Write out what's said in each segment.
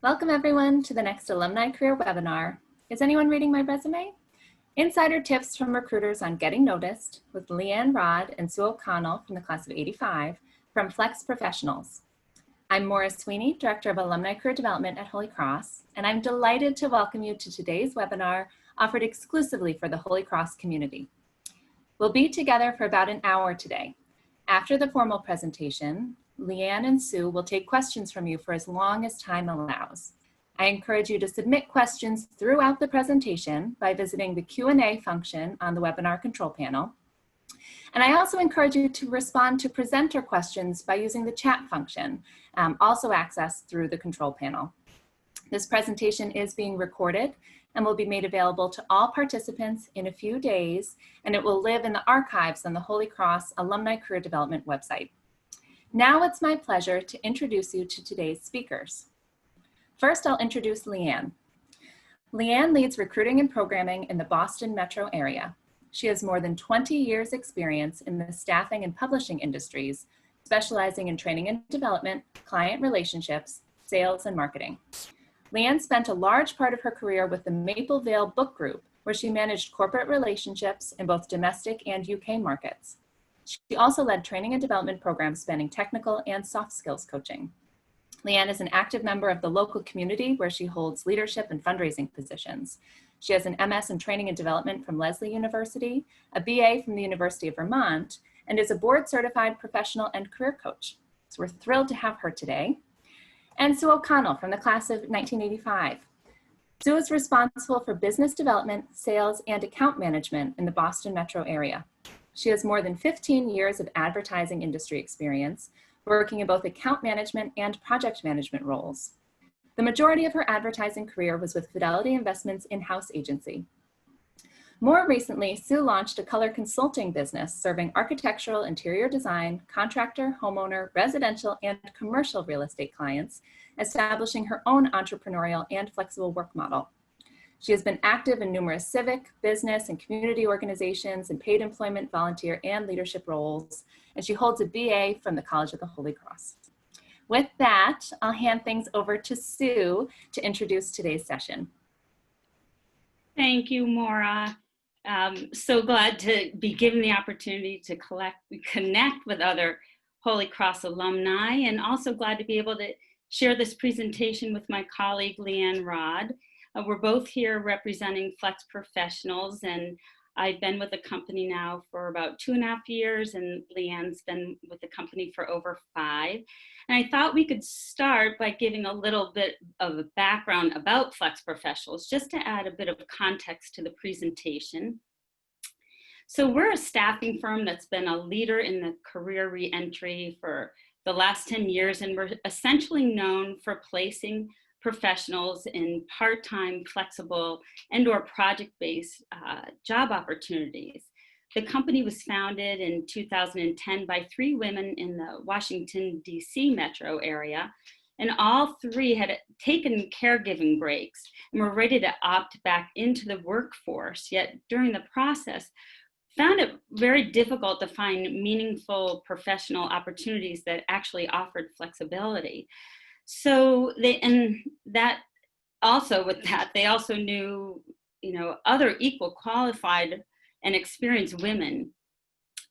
Welcome everyone to the next Alumni Career Webinar. Is anyone reading my resume? Insider tips from recruiters on getting noticed with Leanne Rod and Sue O'Connell from the class of '85 from FlexProfessionals. I'm Maura Sweeney, Director of Alumni Career Development at Holy Cross, and I'm delighted to welcome you to today's webinar offered exclusively for the Holy Cross community. We'll be together for about an hour today. After the formal presentation, Leanne and Sue will take questions from you for as long as time allows. I encourage you to submit questions throughout the presentation by visiting the Q&A function on the webinar control panel. And I also encourage you to respond to presenter questions by using the chat function, also accessed through the control panel. This presentation is being recorded and will be made available to all participants in a few days, and it will live in the archives on the Holy Cross Alumni Career Development website. Now it's my pleasure to introduce you to today's speakers. First, I'll introduce Leanne. Leanne leads recruiting and programming in the Boston metro area. She has more than 20 years experience in the staffing and publishing industries, specializing in training and development, client relationships, sales, and marketing. Leanne spent a large part of her career with the Maple Vale Book Group, where she managed corporate relationships in both domestic and UK markets. She also led training and development programs spanning technical and soft skills coaching. Leanne is an active member of the local community where she holds leadership and fundraising positions. She has an MS in training and development from Lesley University, a BA from the University of Vermont, and is a board certified professional and career coach. So we're thrilled to have her today. And Sue O'Connell from the class of 1985. Sue is responsible for business development, sales, and account management in the Boston metro area. She has more than 15 years of advertising industry experience, working in both account management and project management roles. The majority of her advertising career was with Fidelity Investments in-house agency. More recently, Sue launched a color consulting business serving architectural interior design, contractor, homeowner, residential, and commercial real estate clients, establishing her own entrepreneurial and flexible work model. She has been active in numerous civic, business, and community organizations in paid employment, volunteer, and leadership roles, and she holds a BA from the College of the Holy Cross. With that, I'll hand things over to Sue to introduce today's session. Thank you, Maura. So glad to be given the opportunity to connect with other Holy Cross alumni, and also glad to be able to share this presentation with my colleague, Leanne Rod. We're both here representing FlexProfessionals, and I've been with the company now for about 2.5 years, and Leanne's been with the company for over 5. And I thought we could start by giving a little bit of a background about FlexProfessionals, just to add a bit of context to the presentation. So we're a staffing firm that's been a leader in the career reentry for the last 10 years, and we're essentially known for placing professionals in part-time, flexible, and/or project-based job opportunities. The company was founded in 2010 by 3 women in the Washington, D.C. metro area, and all 3 had taken caregiving breaks and were ready to opt back into the workforce, yet during the process, found it very difficult to find meaningful professional opportunities that actually offered flexibility. So they also knew, other equal qualified and experienced women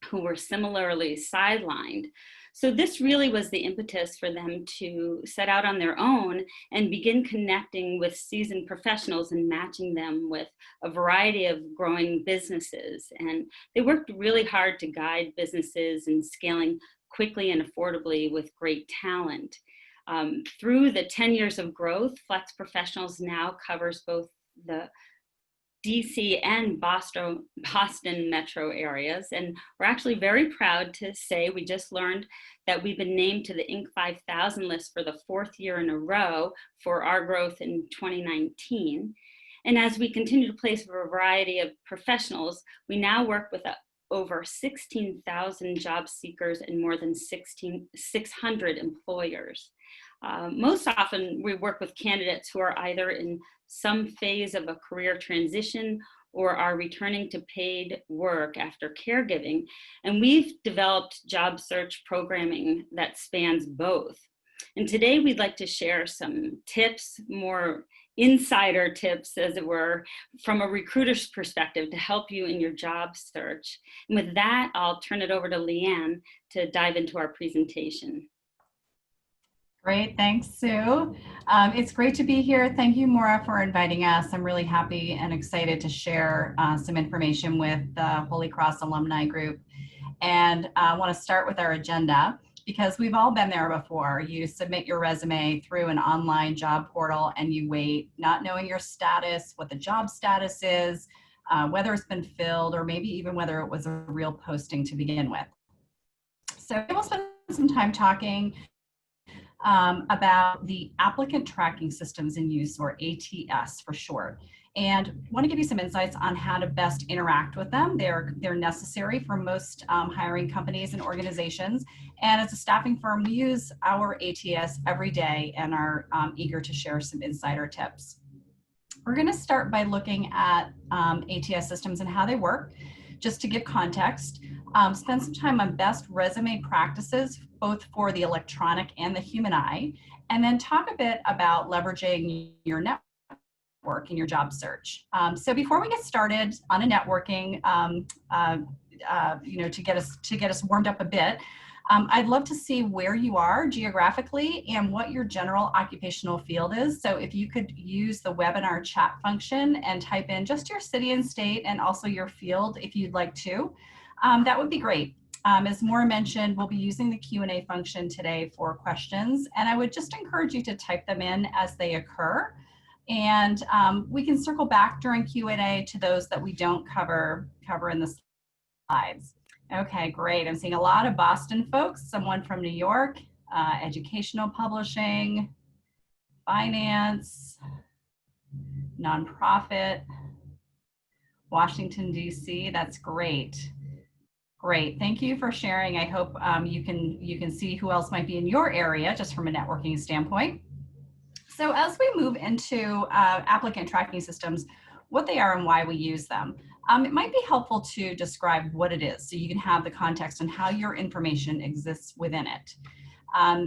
who were similarly sidelined. So this really was the impetus for them to set out on their own and begin connecting with seasoned professionals and matching them with a variety of growing businesses. And they worked really hard to guide businesses in scaling quickly and affordably with great talent. Through the 10 years of growth, FlexProfessionals now covers both the DC and Boston metro areas. And we're actually very proud to say we just learned that we've been named to the Inc. 5000 list for the 4th year in a row for our growth in 2019. And as we continue to place a variety of professionals, we now work with over 16,000 job seekers and more than 600 employers. Most often we work with candidates who are either in some phase of a career transition or are returning to paid work after caregiving. And we've developed job search programming that spans both. And today we'd like to share some tips, more insider tips, as it were, from a recruiter's perspective to help you in your job search. And with that, I'll turn it over to Leanne to dive into our presentation. Great, thanks, Sue. It's great to be here. Thank you, Maura, for inviting us. I'm really happy and excited to share some information with the Holy Cross Alumni Group. And I want to start with our agenda because we've all been there before. You submit your resume through an online job portal and you wait, not knowing your status, what the job status is, whether it's been filled, or maybe even whether it was a real posting to begin with. So we'll spend some time talking about the applicant tracking systems in use, or ATS for short, and want to give you some insights on how to best interact with them. They're necessary for most hiring companies and organizations, and as a staffing firm, we use our ATS every day and are eager to share some insider tips. We're going to start by looking at ATS systems and how they work, just to give context. Spend some time on best resume practices, both for the electronic and the human eye, and then talk a bit about leveraging your network in your job search. So before we get started on a networking, to get us warmed up a bit, I'd love to see where you are geographically and what your general occupational field is. So if you could use the webinar chat function and type in just your city and state and also your field if you'd like to, that would be great. As Maura mentioned, we'll be using the Q&A function today for questions, and I would just encourage you to type them in as they occur. And we can circle back during Q&A to those that we don't cover in the slides. Okay, great. I'm seeing a lot of Boston folks, someone from New York, educational publishing, finance, nonprofit, Washington, D.C. That's great. Great, thank you for sharing. I hope you can see who else might be in your area just from a networking standpoint. So as we move into applicant tracking systems, what they are and why we use them, it might be helpful to describe what it is so you can have the context on how your information exists within it.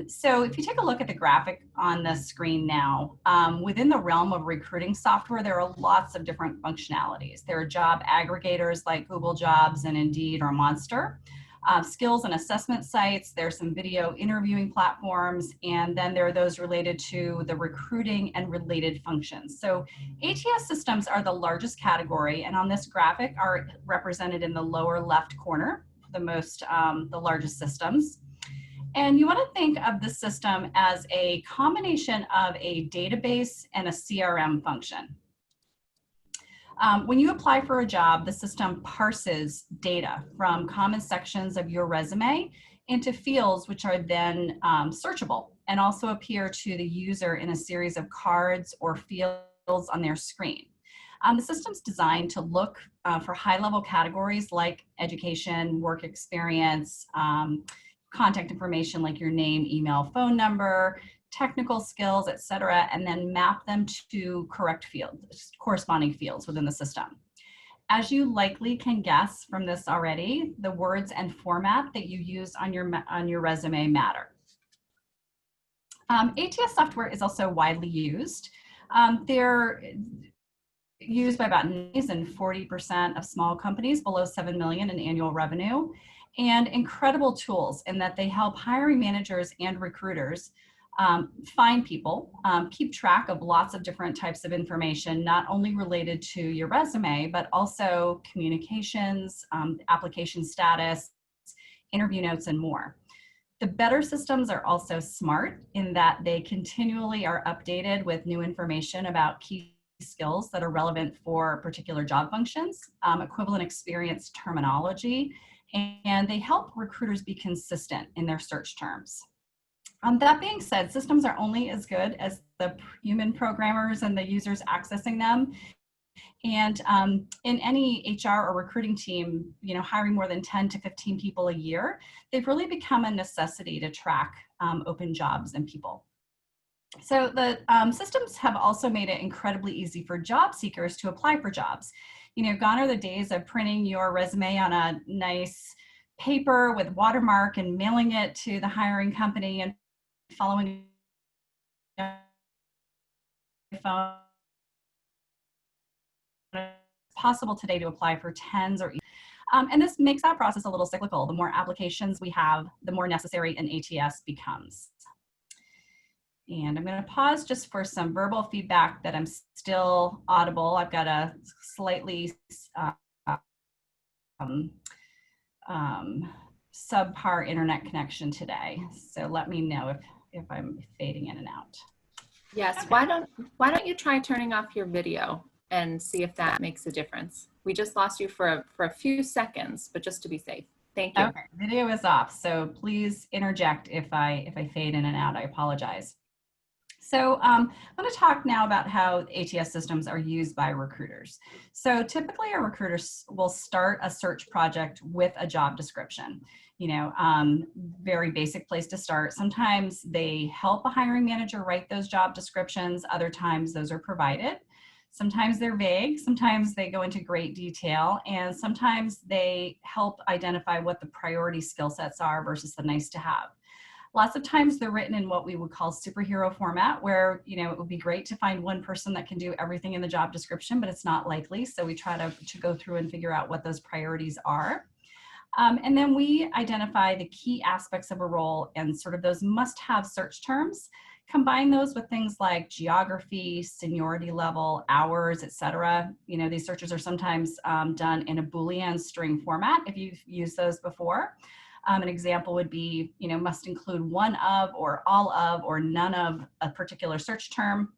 So if you take a look at the graphic on the screen now, within the realm of recruiting software, there are lots of different functionalities. There are job aggregators like Google Jobs and Indeed or Monster, skills and assessment sites, there's some video interviewing platforms, and then there are those related to the recruiting and related functions. So ATS systems are the largest category, and on this graphic are represented in the lower left corner, the largest systems. And you want to think of the system as a combination of a database and a CRM function. When you apply for a job, the system parses data from common sections of your resume into fields which are then searchable and also appear to the user in a series of cards or fields on their screen. The system's designed to look for high-level categories like education, work experience, contact information like your name, email, phone number, technical skills, etc., and then map them to corresponding fields within the system. As you likely can guess from this already, the words and format that you use on your resume matter. ATS software is also widely used. They're used by about 40% of small companies below 7 million in annual revenue, and incredible tools in that they help hiring managers and recruiters find people, keep track of lots of different types of information, not only related to your resume, but also communications, application status, interview notes, and more. The better systems are also smart in that they continually are updated with new information about key skills that are relevant for particular job functions, equivalent experience terminology, and they help recruiters be consistent in their search terms. That being said, systems are only as good as the human programmers and the users accessing them. And in any HR or recruiting team, hiring more than 10 to 15 people a year, they've really become a necessity to track open jobs and people. So the systems have also made it incredibly easy for job seekers to apply for jobs. Gone are the days of printing your resume on a nice paper with watermark and mailing it to the hiring company and following phone. It's possible today to apply for tens or and this makes that process a little cyclical. The more applications we have, the more necessary an ATS becomes. And I'm going to pause just for some verbal feedback that I'm still audible. I've got a slightly subpar internet connection today. So let me know if I'm fading in and out. Yes, Okay. why don't you try turning off your video and see if that makes a difference. We just lost you for a few seconds, but just to be safe. Thank you. Okay, video is off, so please interject if I fade in and out. I apologize. So I'm going to talk now about how ATS systems are used by recruiters. So typically our recruiters will start a search project with a job description. Very basic place to start. Sometimes they help a hiring manager write those job descriptions. Other times those are provided. Sometimes they're vague, sometimes they go into great detail, and sometimes they help identify what the priority skill sets are versus the nice to have. Lots of times they're written in what we would call superhero format, where it would be great to find one person that can do everything in the job description, but it's not likely. So we try to go through and figure out what those priorities are. And then we identify the key aspects of a role and sort of those must-have search terms. Combine those with things like geography, seniority level, hours, etc. These searches are sometimes done in a Boolean string format if you've used those before. An example would be, must include one of or all of or none of a particular search term.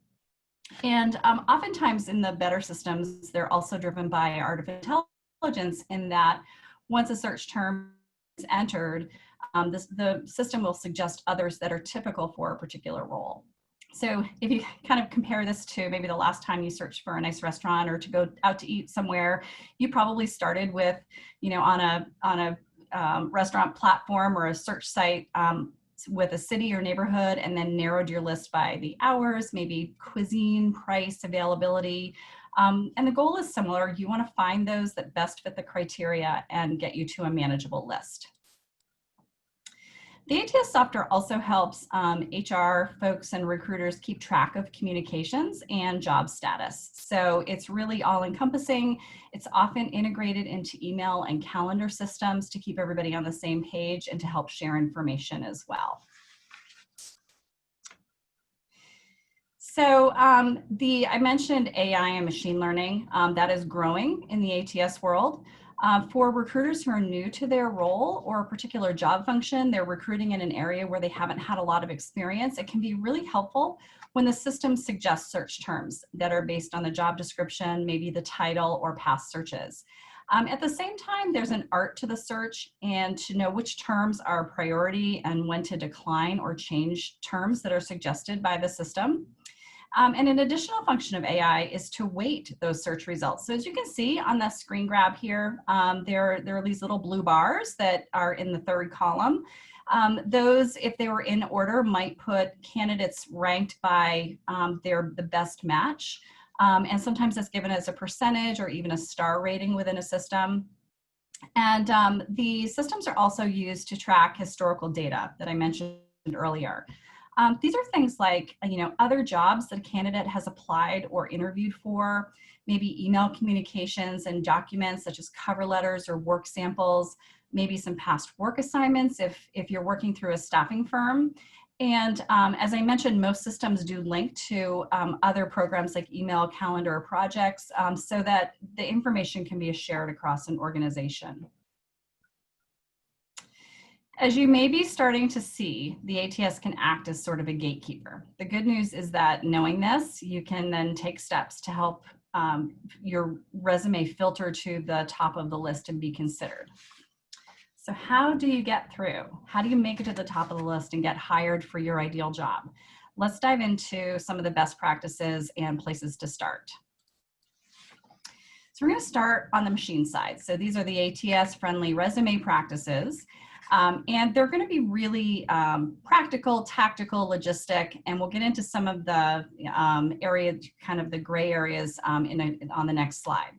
And oftentimes in the better systems, they're also driven by artificial intelligence in that once a search term is entered, the system will suggest others that are typical for a particular role. So if you kind of compare this to maybe the last time you searched for a nice restaurant or to go out to eat somewhere, you probably started with, on a restaurant platform or a search site with a city or neighborhood, and then narrowed your list by the hours, maybe cuisine, price, availability. And the goal is similar. You want to find those that best fit the criteria and get you to a manageable list. The ATS software also helps HR folks and recruiters keep track of communications and job status. So it's really all-encompassing. It's often integrated into email and calendar systems to keep everybody on the same page and to help share information as well. So I mentioned AI and machine learning. That is growing in the ATS world. For recruiters who are new to their role or a particular job function, they're recruiting in an area where they haven't had a lot of experience, it can be really helpful when the system suggests search terms that are based on the job description, maybe the title or past searches. At the same time, there's an art to the search, and to know which terms are a priority and when to decline or change terms that are suggested by the system. And an additional function of AI is to weight those search results. So as you can see on the screen grab here, there are these little blue bars that are in the third column. Those, if they were in order, might put candidates ranked by the best match. And sometimes that's given as a percentage or even a star rating within a system. And the systems are also used to track historical data that I mentioned earlier. These are things like, other jobs that a candidate has applied or interviewed for, maybe email communications and documents such as cover letters or work samples, maybe some past work assignments if you're working through a staffing firm. And as I mentioned, most systems do link to other programs like email, calendar, or projects so that the information can be shared across an organization. As you may be starting to see, the ATS can act as sort of a gatekeeper. The good news is that knowing this, you can then take steps to help your resume filter to the top of the list and be considered. So how do you get through? How do you make it to the top of the list and get hired for your ideal job? Let's dive into some of the best practices and places to start. So we're going to start on the machine side. So these are the ATS-friendly resume practices. And they're going to be really practical, tactical, logistic, and we'll get into some of the areas, kind of the gray areas on the next slide.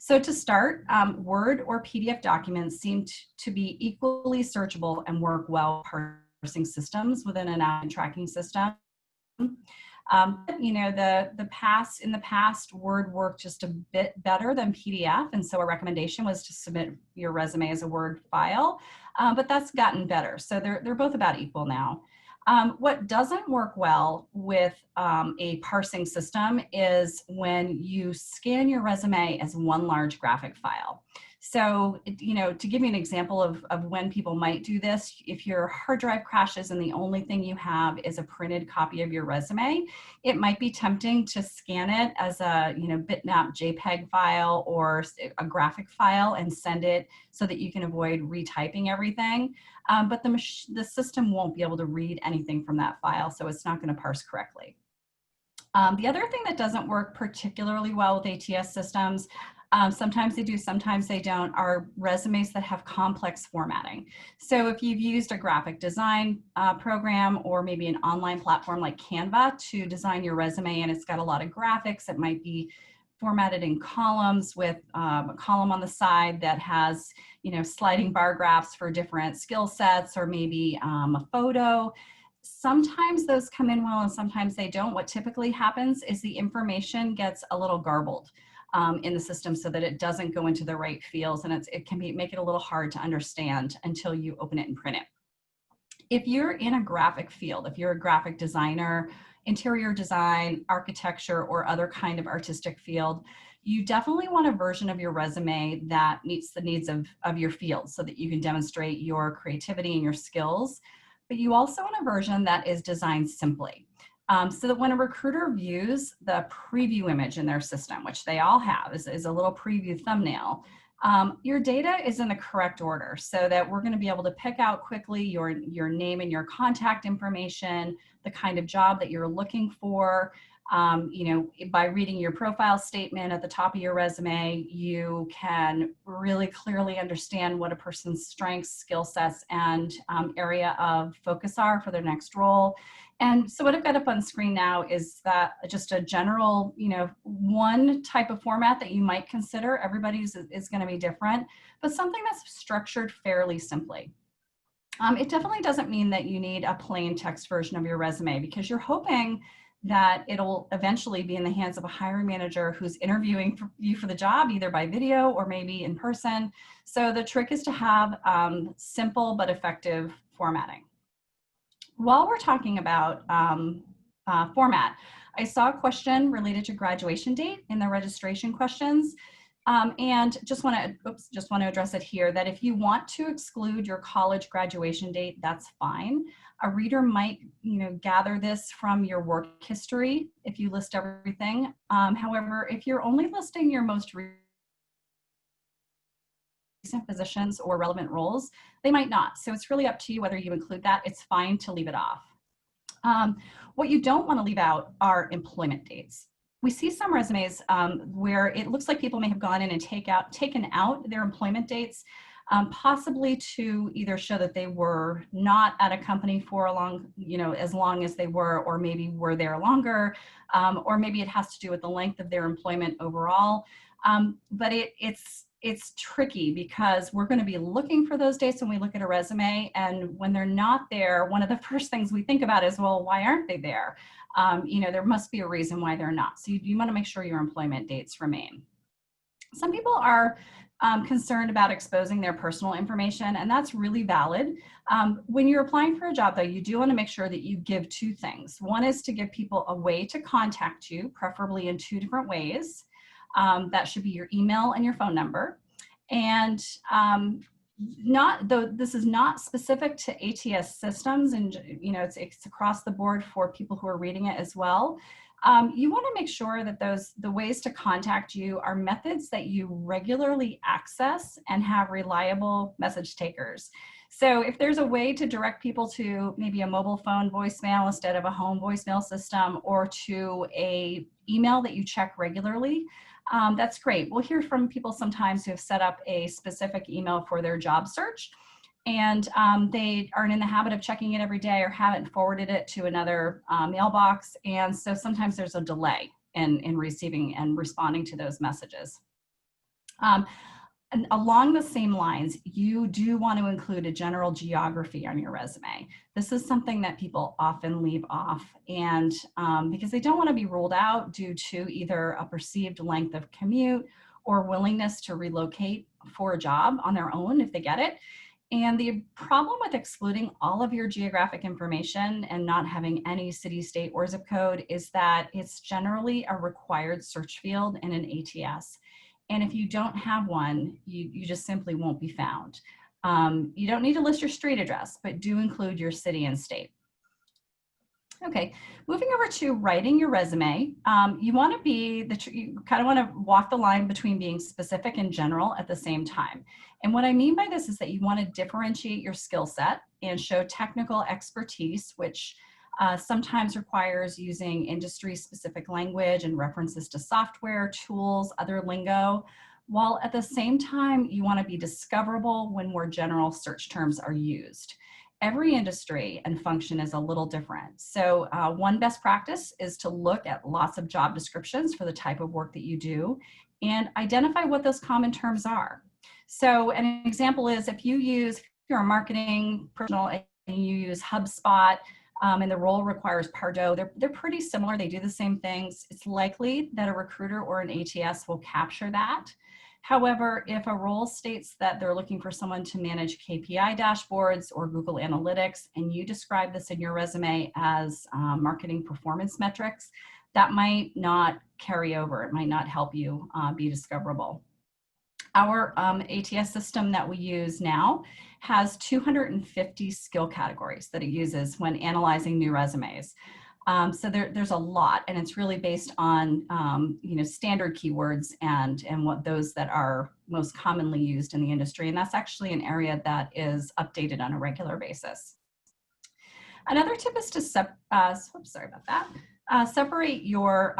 So to start, Word or PDF documents seem to be equally searchable and work well per parsing systems within an applicant tracking system. You know, in the past, Word worked just a bit better than PDF, and so a recommendation was to submit your resume as a Word file, but that's gotten better. So they're both about equal now. What doesn't work well with a parsing system is when you scan your resume as one large graphic file. So, you know, to give you an example of when people might do this, if your hard drive crashes and the only thing you have is a printed copy of your resume, it might be tempting to scan it as a, you know, bitmap JPEG file or a graphic file and send it so that you can avoid retyping everything. But the system won't be able to read anything from that file, so it's not going to parse correctly. The other thing that doesn't work particularly well with ATS systems, sometimes they do, sometimes they don't, are resumes that have complex formatting. So if you've used a graphic design program or maybe an online platform like Canva to design your resume and it's got a lot of graphics, it might be formatted in columns with a column on the side that has, you know, sliding bar graphs for different skill sets, or maybe a photo. Sometimes those come in well and sometimes they don't. What typically happens is the information gets a little garbled in the system so that it doesn't go into the right fields, and it can make it a little hard to understand until you open it and print it. If you're in a graphic field, if you're a graphic designer, interior design, architecture, or other kind of artistic field, you definitely want a version of your resume that meets the needs of your field so that you can demonstrate your creativity and your skills. But you also want a version that is designed simply. So that when a recruiter views the preview image in their system, which they all have, is a little preview thumbnail, your data is in the correct order so that we're going to be able to pick out quickly your name and your contact information, the kind of job that you're looking for. You know, by reading your profile statement at the top of your resume, you can really clearly understand what a person's strengths, skill sets, and area of focus are for their next role. And so what I've got up on screen now is that just a general, you know, one type of format that you might consider. Everybody's is going to be different, but something that's structured fairly simply. It definitely doesn't mean that you need a plain text version of your resume, because you're hoping that it'll eventually be in the hands of a hiring manager who's interviewing you for the job, either by video or maybe in person. So the trick is to have simple but effective formatting. While we're talking about format, I saw a question related to graduation date in the registration questions. And just want to address it here, that if you want to exclude your college graduation date, that's fine. A reader might, you know, gather this from your work history if you list everything. However, if you're only listing your most recent positions or relevant roles, they might not. So it's really up to you whether you include that. It's fine to leave it off. What you don't want to leave out are employment dates. We see some resumes where it looks like people may have gone in and taken out their employment dates, possibly to either show that they were not at a company for a long, you know, as long as they were, or maybe were there longer, or maybe it has to do with the length of their employment overall. But it's tricky because we're going to be looking for those dates when we look at a resume, and when they're not there, one of the first things we think about is, well, why aren't they there? You know, there must be a reason why they're not. So you want to make sure your employment dates remain. Some people are concerned about exposing their personal information, and that's really valid. When you're applying for a job, though, you do want to make sure that you give two things. One is to give people a way to contact you, preferably in two different ways. That should be your email and your phone number. And this is not specific to ATS systems, and you know, it's across the board for people who are reading it as well. You want to make sure that the ways to contact you are methods that you regularly access and have reliable message takers. So if there's a way to direct people to maybe a mobile phone voicemail instead of a home voicemail system, or to a email that you check regularly, that's great. We'll hear from people sometimes who have set up a specific email for their job search, and they aren't in the habit of checking it every day or haven't forwarded it to another mailbox. And so sometimes there's a delay in receiving and responding to those messages. And along the same lines, you do want to include a general geography on your resume. This is something that people often leave off, and because they don't want to be ruled out due to either a perceived length of commute or willingness to relocate for a job on their own if they get it. And the problem with excluding all of your geographic information and not having any city, state, or zip code is that it's generally a required search field in an ATS. And if you don't have one, you just simply won't be found. You don't need to list your street address, but do include your city and state. Okay, moving over to writing your resume, you want to be, you kind of want to walk the line between being specific and general at the same time. And what I mean by this is that you want to differentiate your skill set and show technical expertise, which sometimes requires using industry-specific language and references to software, tools, other lingo, while at the same time, you want to be discoverable when more general search terms are used. Every industry and function is a little different. So one best practice is to look at lots of job descriptions for the type of work that you do and identify what those common terms are. So an example is if you're a marketing professional and you use HubSpot, and the role requires Pardot, they're pretty similar. They do the same things. It's likely that a recruiter or an ATS will capture that. However, if a role states that they're looking for someone to manage KPI dashboards or Google Analytics, and you describe this in your resume as marketing performance metrics, that might not carry over. It might not help you be discoverable. Our ATS system that we use now has 250 skill categories that it uses when analyzing new resumes. So there's a lot, and it's really based on standard keywords and what those that are most commonly used in the industry. And that's actually an area that is updated on a regular basis. Another tip is to separate your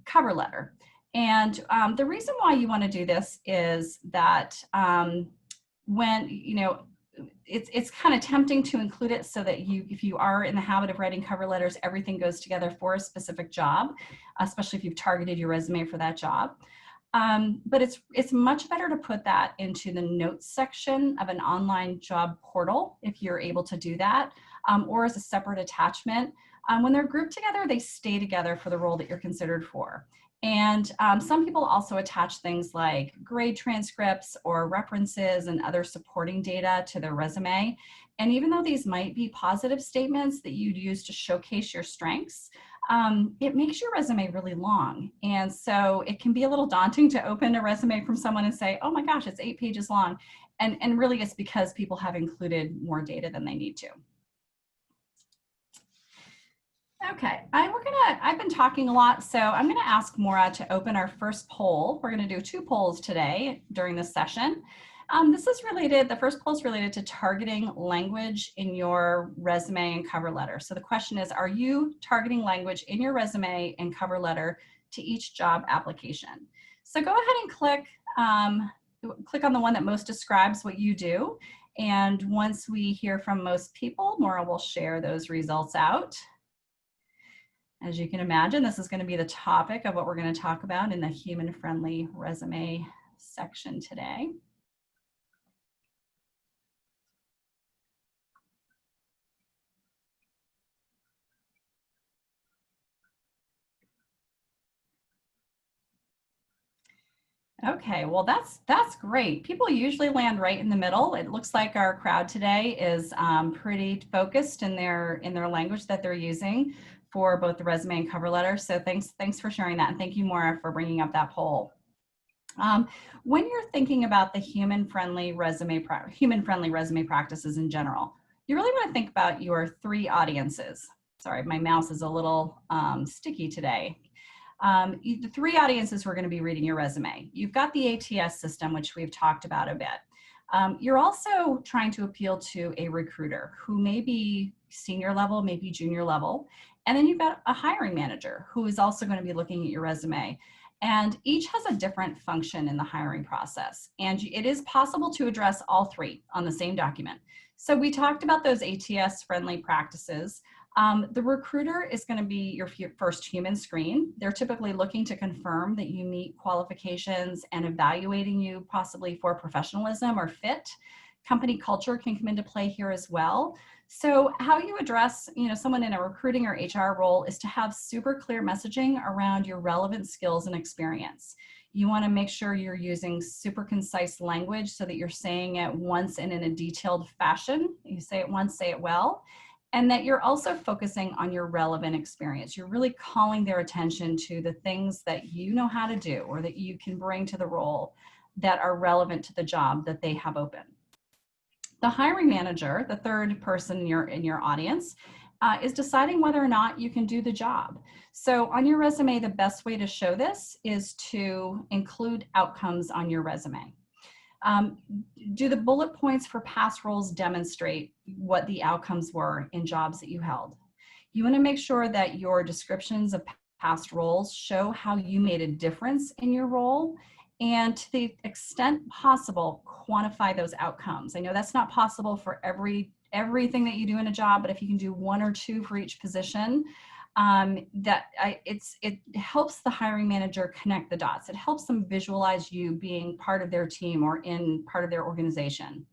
cover letter. And the reason why you want to do this is that when, it's kind of tempting to include it so that if you are in the habit of writing cover letters, everything goes together for a specific job, especially if you've targeted your resume for that job. But it's much better to put that into the notes section of an online job portal if you're able to do that, or as a separate attachment. When they're grouped together, they stay together for the role that you're considered for. And some people also attach things like grade transcripts or references and other supporting data to their resume. And even though these might be positive statements that you'd use to showcase your strengths, it makes your resume really long. And so it can be a little daunting to open a resume from someone and say, oh my gosh, it's 8 pages long. And really it's because people have included more data than they need to. Okay, I've been talking a lot, so I'm gonna ask Maura to open our first poll. We're gonna do 2 polls today during this session. The first poll is related to targeting language in your resume and cover letter. So the question is, are you targeting language in your resume and cover letter to each job application? So go ahead and click on the one that most describes what you do. And once we hear from most people, Maura will share those results out. As you can imagine, this is going to be the topic of what we're going to talk about in the human-friendly resume section today. Okay, well that's great. People usually land right in the middle. It looks like our crowd today is pretty focused in their language that they're using for both the resume and cover letter. So thanks for sharing that, and thank you, Maura, for bringing up that poll. When you're thinking about the human-friendly resume practices in general, you really want to think about your 3 audiences. Sorry, my mouse is a little sticky today. The 3 audiences who are going to be reading your resume. You've got the ATS system, which we've talked about a bit. You're also trying to appeal to a recruiter who may be senior level, maybe junior level. And then you've got a hiring manager who is also going to be looking at your resume. And each has a different function in the hiring process. And it is possible to address all 3 on the same document. So we talked about those ATS-friendly practices. The recruiter is going to be your first human screen. They're typically looking to confirm that you meet qualifications and evaluating you possibly for professionalism or fit. Company culture can come into play here as well. So how you address, someone in a recruiting or HR role is to have super clear messaging around your relevant skills and experience. You want to make sure you're using super concise language so that you're saying it once and in a detailed fashion. You say it once, say it well. And that you're also focusing on your relevant experience. You're really calling their attention to the things that you know how to do or that you can bring to the role that are relevant to the job that they have open. The hiring manager, the third person in your audience, is deciding whether or not you can do the job. So on your resume, the best way to show this is to include outcomes on your resume. Do the bullet points for past roles demonstrate what the outcomes were in jobs that you held? You want to make sure that your descriptions of past roles show how you made a difference in your role, and to the extent possible, quantify those outcomes. I know that's not possible for everything that you do in a job, but if you can do one or two for each position, it helps the hiring manager connect the dots. It helps them visualize you being part of their team or in part of their organization.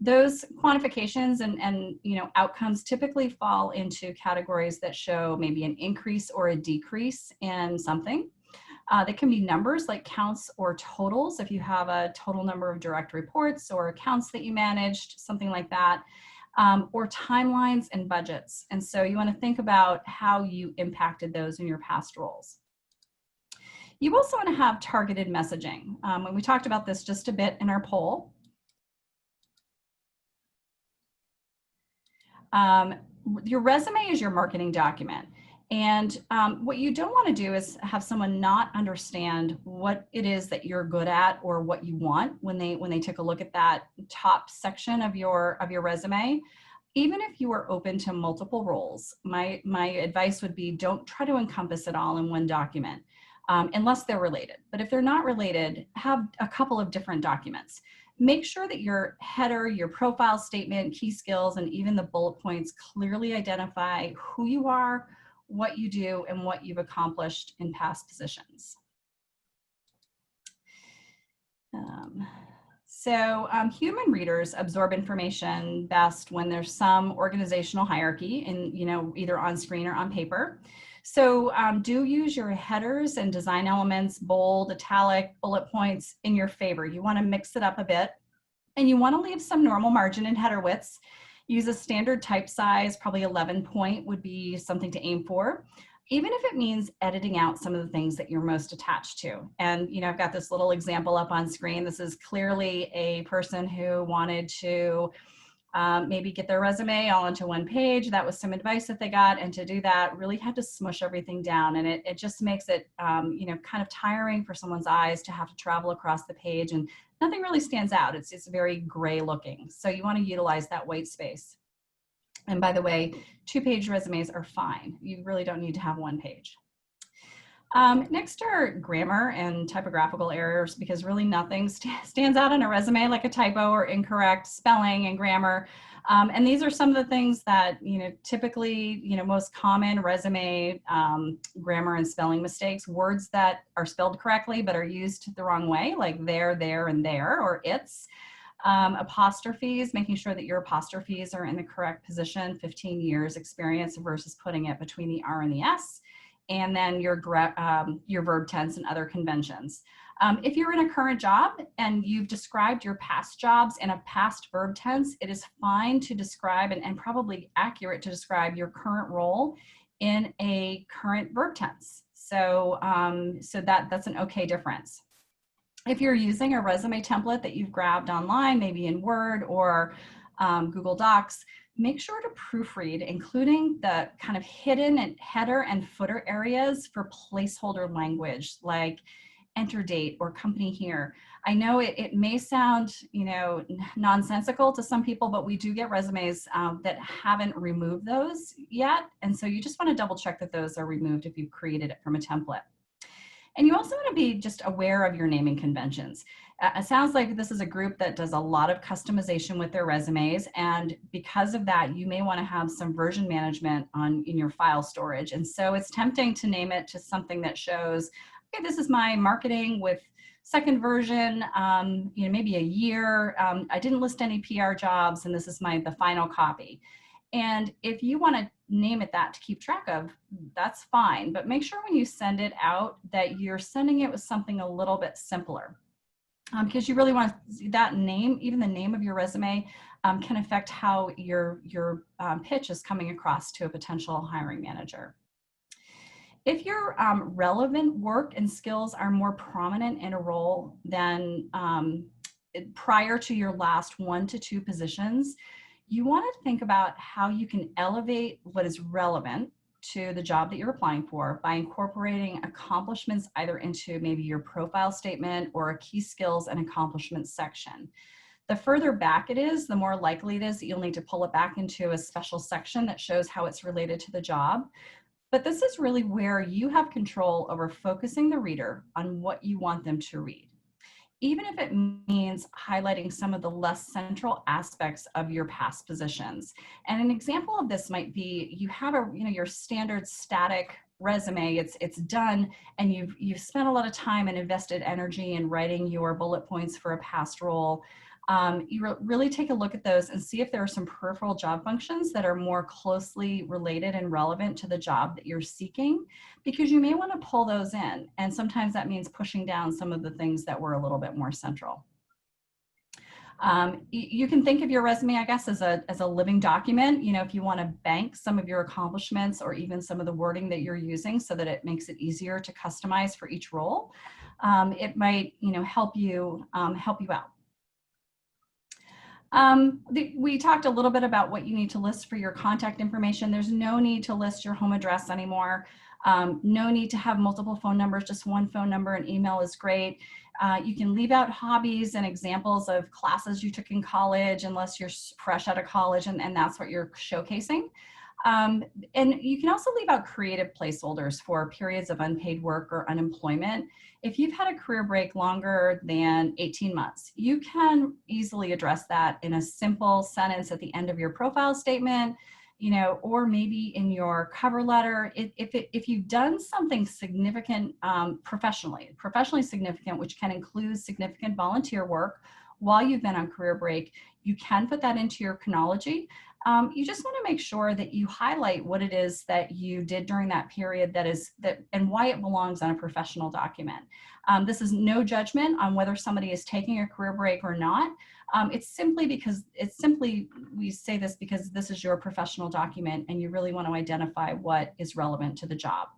Those quantifications and outcomes typically fall into categories that show maybe an increase or a decrease in something. They can be numbers like counts or totals if you have a total number of direct reports or accounts that you managed, something like that. Or timelines and budgets. And so you want to think about how you impacted those in your past roles. You also want to have targeted messaging. And we talked about this just a bit in our poll. Your resume is your marketing document. And what you don't want to do is have someone not understand what it is that you're good at or what you want when they take a look at that top section of your resume. Even if you are open to multiple roles, my advice would be don't try to encompass it all in one document unless they're related. But if they're not related, have a couple of different documents. Make sure that your header, your profile statement, key skills, and even the bullet points clearly identify who you are, what you do, and what you've accomplished in past positions. Human readers absorb information best when there's some organizational hierarchy in, either on screen or on paper. So do use your headers and design elements, bold, italic, bullet points in your favor. You want to mix it up a bit, and you want to leave some normal margin in header widths. Use a standard type size, probably 11 point would be something to aim for, even if it means editing out some of the things that you're most attached to. And, I've got this little example up on screen. This is clearly a person who wanted to maybe get their resume all into one page. That was some advice that they got. And to do that, really had to smush everything down. And it just makes it, kind of tiring for someone's eyes to have to travel across the page, and nothing really stands out. It's very gray looking. So you want to utilize that white space. And by the way, 2-page resumes are fine. You really don't need to have 1 page. Next are grammar and typographical errors, because really nothing stands out on a resume like a typo or incorrect spelling and grammar. And these are some of the things that, typically, most common resume grammar and spelling mistakes, words that are spelled correctly but are used the wrong way, like there, and there, or it's. Apostrophes, making sure that your apostrophes are in the correct position, 15 years experience versus putting it between the R and the S. And then your verb tense and other conventions. If you're in a current job and you've described your past jobs in a past verb tense, it is fine to describe and probably accurate to describe your current role in a current verb tense. So, that's an okay difference. If you're using a resume template that you've grabbed online, maybe in Word or Google Docs, make sure to proofread, including the kind of hidden and header and footer areas for placeholder language, like enter date or company here. I know it may sound, nonsensical to some people, but we do get resumes that haven't removed those yet. And so you just want to double check that those are removed if you've created it from a template. And you also want to be just aware of your naming conventions. It sounds like this is a group that does a lot of customization with their resumes, and because of that, you may want to have some version management in your file storage. And so it's tempting to name it to something that shows, okay, this is my marketing with second version, maybe a year. I didn't list any PR jobs, and this is the final copy. And if you want to name it that to keep track of, that's fine. But make sure when you send it out that you're sending it with something a little bit simpler. Because you really want to see that name, even the name of your resume, can affect how your pitch is coming across to a potential hiring manager. If your relevant work and skills are more prominent in a role than prior to your last 1 to 2 positions, you want to think about how you can elevate what is relevant to the job that you're applying for by incorporating accomplishments either into maybe your profile statement or a key skills and accomplishments section. The further back it is, the more likely it is that you'll need to pull it back into a special section that shows how it's related to the job. But this is really where you have control over focusing the reader on what you want them to read, even if it means highlighting some of the less central aspects of your past positions. And an example of this might be you have your standard static resume, it's done, and you've spent a lot of time and invested energy in writing your bullet points for a past role. You really take a look at those and see if there are some peripheral job functions that are more closely related and relevant to the job that you're seeking, because you may want to pull those in. And sometimes that means pushing down some of the things that were a little bit more central. You can think of your resume, I guess, as a living document. If you want to bank some of your accomplishments or even some of the wording that you're using so that it makes it easier to customize for each role, it might help you out. We talked a little bit about what you need to list for your contact information. There's no need to list your home address anymore. No need to have multiple phone numbers, just one phone number, and email is great. You can leave out hobbies and examples of classes you took in college unless you're fresh out of college and that's what you're showcasing. And you can also leave out creative placeholders for periods of unpaid work or unemployment. If you've had a career break longer than 18 months, you can easily address that in a simple sentence at the end of your profile statement, or maybe in your cover letter. If you've done something significant professionally significant, which can include significant volunteer work while you've been on career break, you can put that into your chronology. You just want to make sure that you highlight what it is that you did during that period and why it belongs on a professional document. This is no judgment on whether somebody is taking a career break or not. We say this because this is your professional document and you really want to identify what is relevant to the job.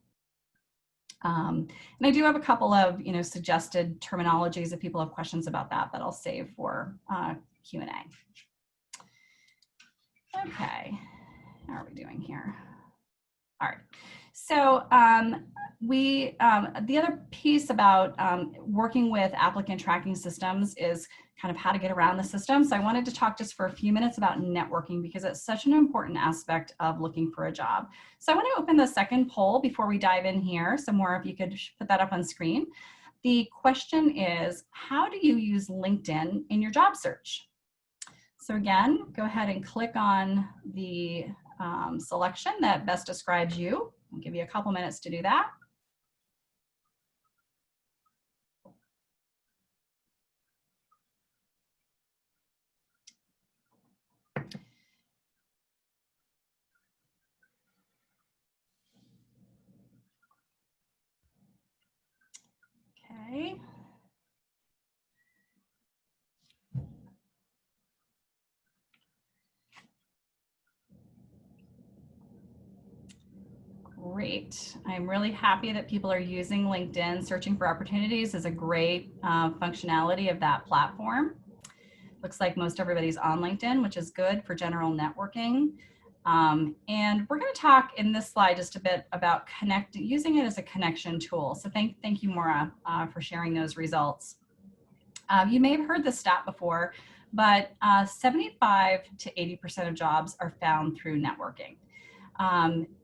And I do have a couple of suggested terminologies if people have questions about that I'll save for Q&A. Okay, how are we doing here? All right, so the other piece about working with applicant tracking systems is kind of how to get around the system. So I wanted to talk just for a few minutes about networking because it's such an important aspect of looking for a job. So I want to open the second poll before we dive in here. So Maura, if you could put that up on screen. The question is, how do you use LinkedIn in your job search? So again, go ahead and click on the selection that best describes you. I'll give you a couple minutes to do that. Okay. Great. I'm really happy that people are using LinkedIn. Searching for opportunities is a great functionality of that platform. Looks like most everybody's on LinkedIn, which is good for general networking. And we're going to talk in this slide just a bit about using it as a connection tool. So thank you, Maura, for sharing those results. You may have heard this stat before, but 75 to 80% of jobs are found through networking.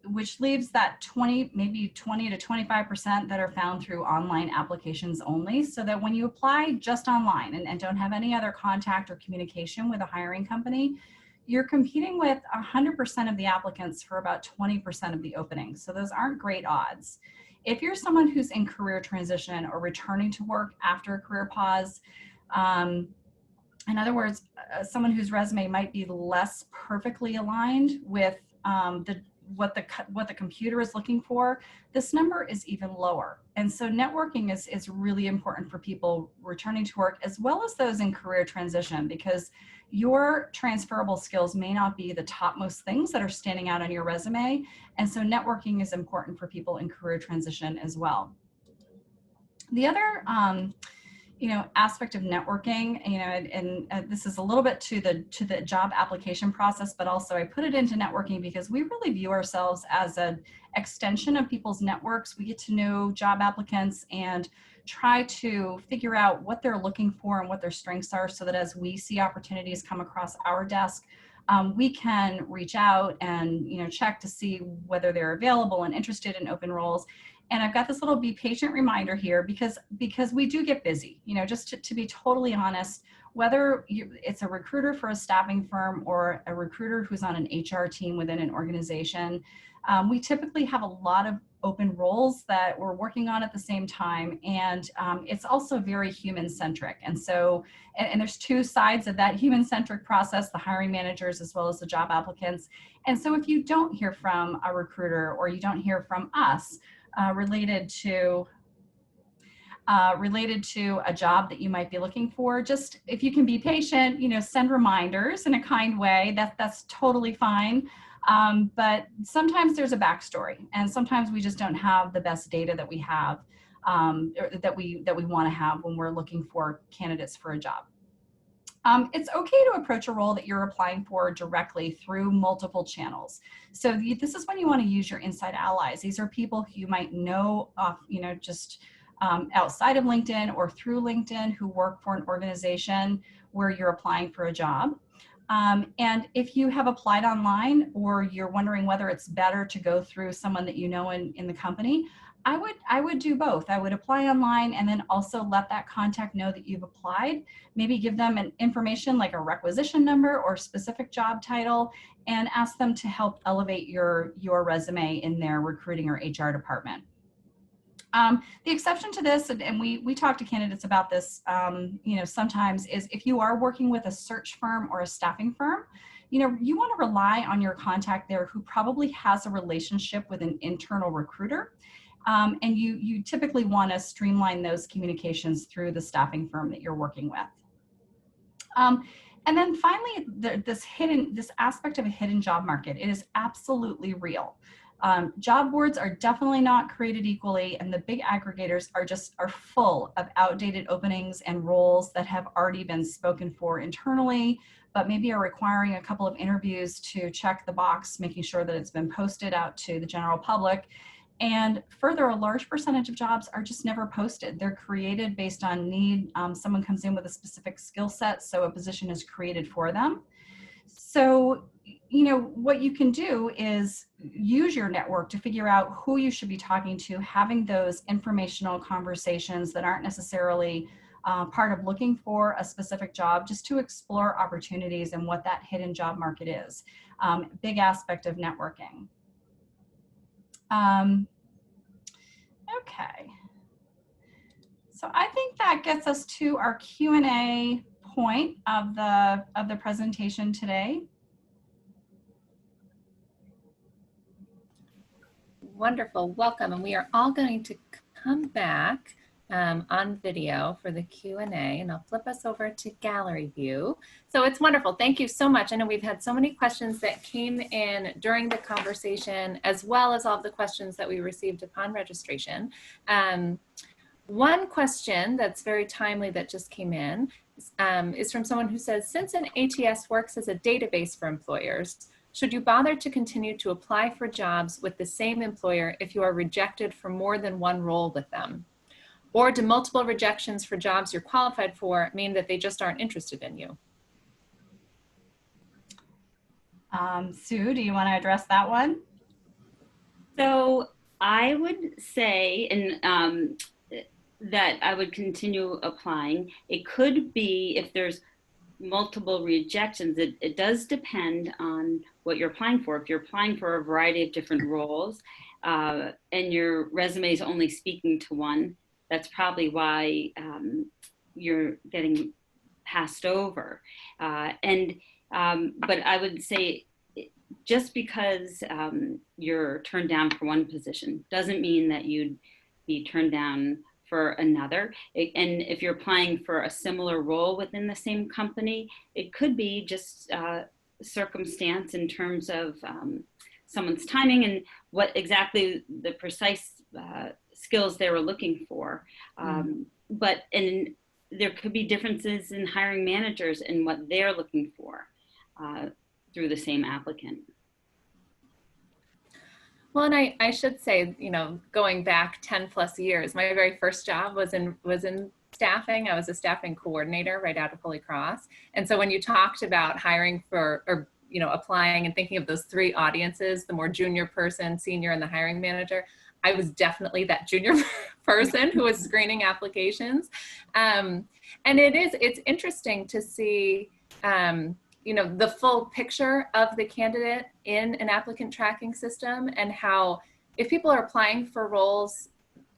which leaves that maybe 20 to 25% that are found through online applications only, so that when you apply just online and don't have any other contact or communication with a hiring company, you're competing with 100% of the applicants for about 20% of the openings. So those aren't great odds. If you're someone who's in career transition or returning to work after a career pause, in other words, someone whose resume might be less perfectly aligned with what the computer is looking for, this number is even lower. And so networking is really important for people returning to work, as well as those in career transition, because your transferable skills may not be the topmost things that are standing out on your resume. And so networking is important for people in career transition as well. The other aspect of networking, and this is a little bit to the job application process, but also I put it into networking because we really view ourselves as an extension of people's networks. We get to know job applicants and try to figure out what they're looking for and what their strengths are, so that as we see opportunities come across our desk, we can reach out and check to see whether they're available and interested in open roles. And I've got this little be patient reminder here because we do get busy, just to be totally honest, whether it's a recruiter for a staffing firm or a recruiter who's on an HR team within an organization, we typically have a lot of open roles that we're working on at the same time. And it's also very human-centric. And so, and there's two sides of that human-centric process, the hiring managers as well as the job applicants. And so if you don't hear from a recruiter or you don't hear from us, related to a job that you might be looking for, just if you can be patient, send reminders in a kind way. That's totally fine. But sometimes there's a backstory, and sometimes we just don't have the best data that we have, that we want to have when we're looking for candidates for a job. It's okay to approach a role that you're applying for directly through multiple channels. So this is when you want to use your inside allies. These are people who you might know off, just outside of LinkedIn or through LinkedIn, who work for an organization where you're applying for a job. And if you have applied online, or you're wondering whether it's better to go through someone that you know in the company, I would do both. I would apply online and then also let that contact know that you've applied. Maybe give them an information like a requisition number or specific job title, and ask them to help elevate your resume in their recruiting or HR department. The exception to this, and we talk to candidates about this, sometimes, is if you are working with a search firm or a staffing firm, you want to rely on your contact there who probably has a relationship with an internal recruiter. And you typically want to streamline those communications through the staffing firm that you're working with. And then finally, this aspect of a hidden job market, it is absolutely real. Job boards are definitely not created equally, and the big aggregators are full of outdated openings and roles that have already been spoken for internally, but maybe are requiring a couple of interviews to check the box, making sure that it's been posted out to the general public. And further, a large percentage of jobs are just never posted. They're created based on need. Someone comes in with a specific skill set, so a position is created for them. So, what you can do is use your network to figure out who you should be talking to, having those informational conversations that aren't necessarily part of looking for a specific job, just to explore opportunities and what that hidden job market is. Big aspect of networking. Okay, so I think that gets us to our Q&A point of the presentation today. Wonderful, welcome. And we are all going to come back on video for the Q&A, and I'll flip us over to gallery view. So it's wonderful. Thank you so much. I know we've had so many questions that came in during the conversation, as well as all of the questions that we received upon registration. One question that's very timely that just came in is from someone who says, since an ATS works as a database for employers, should you bother to continue to apply for jobs with the same employer if you are rejected for more than one role with them? Or do multiple rejections for jobs you're qualified for mean that they just aren't interested in you? Sue, do you want to address that one? So I would say, that I would continue applying. It could be if there's multiple rejections, it does depend on what you're applying for. If you're applying for a variety of different roles and your resume is only speaking to one, that's probably why you're getting passed over. But I would say just because you're turned down for one position doesn't mean that you'd be turned down for another. And if you're applying for a similar role within the same company, it could be just circumstance in terms of someone's timing and what exactly the precise skills they were looking for. But there could be differences in hiring managers and what they're looking for through the same applicant. Well, and I should say, you know, going back 10 plus years, my very first job was in staffing. I was a staffing coordinator right out of Holy Cross. And so when you talked about hiring for, or, you know, applying and thinking of those three audiences, the more junior person, senior, and the hiring manager, I was definitely that junior person who was screening applications. And it's interesting to see, you know, the full picture of the candidate in an applicant tracking system, and how if people are applying for roles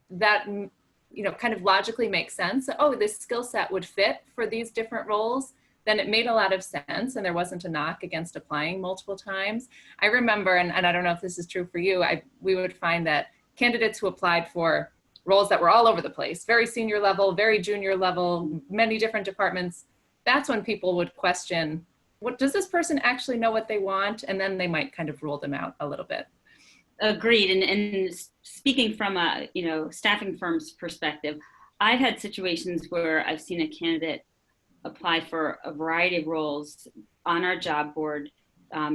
that, you know, kind of logically make sense, oh, this skill set would fit for these different roles, then it made a lot of sense and there wasn't a knock against applying multiple times. I remember, and I don't know if this is true for you, we would find that candidates who applied for roles that were all over the place, very senior level, very junior level, many different departments, that's when people would question, what does this person actually know what they want? And then they might kind of rule them out a little bit. Agreed. And speaking from a, you know, staffing firm's perspective, I've had situations where I've seen a candidate apply for a variety of roles on our job board,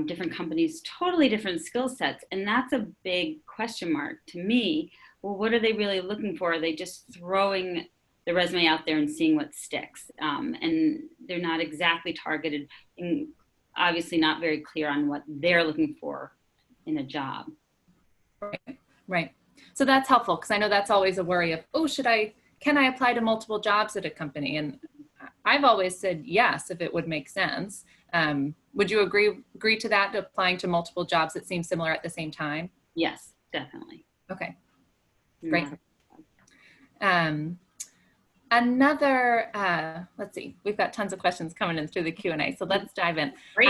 different companies, totally different skill sets. And that's a big question mark to me. Well, what are they really looking for? Are they just throwing the resume out there and seeing what sticks? And they're not exactly targeted and obviously not very clear on what they're looking for in a job. Right. So that's helpful, because I know that's always a worry of, oh, can I apply to multiple jobs at a company? And I've always said yes, if it would make sense. Would you agree to that, to applying to multiple jobs that seem similar at the same time? Yes, definitely. Okay, great. Another, let's see, we've got tons of questions coming in through the Q&A, so let's dive in. Great.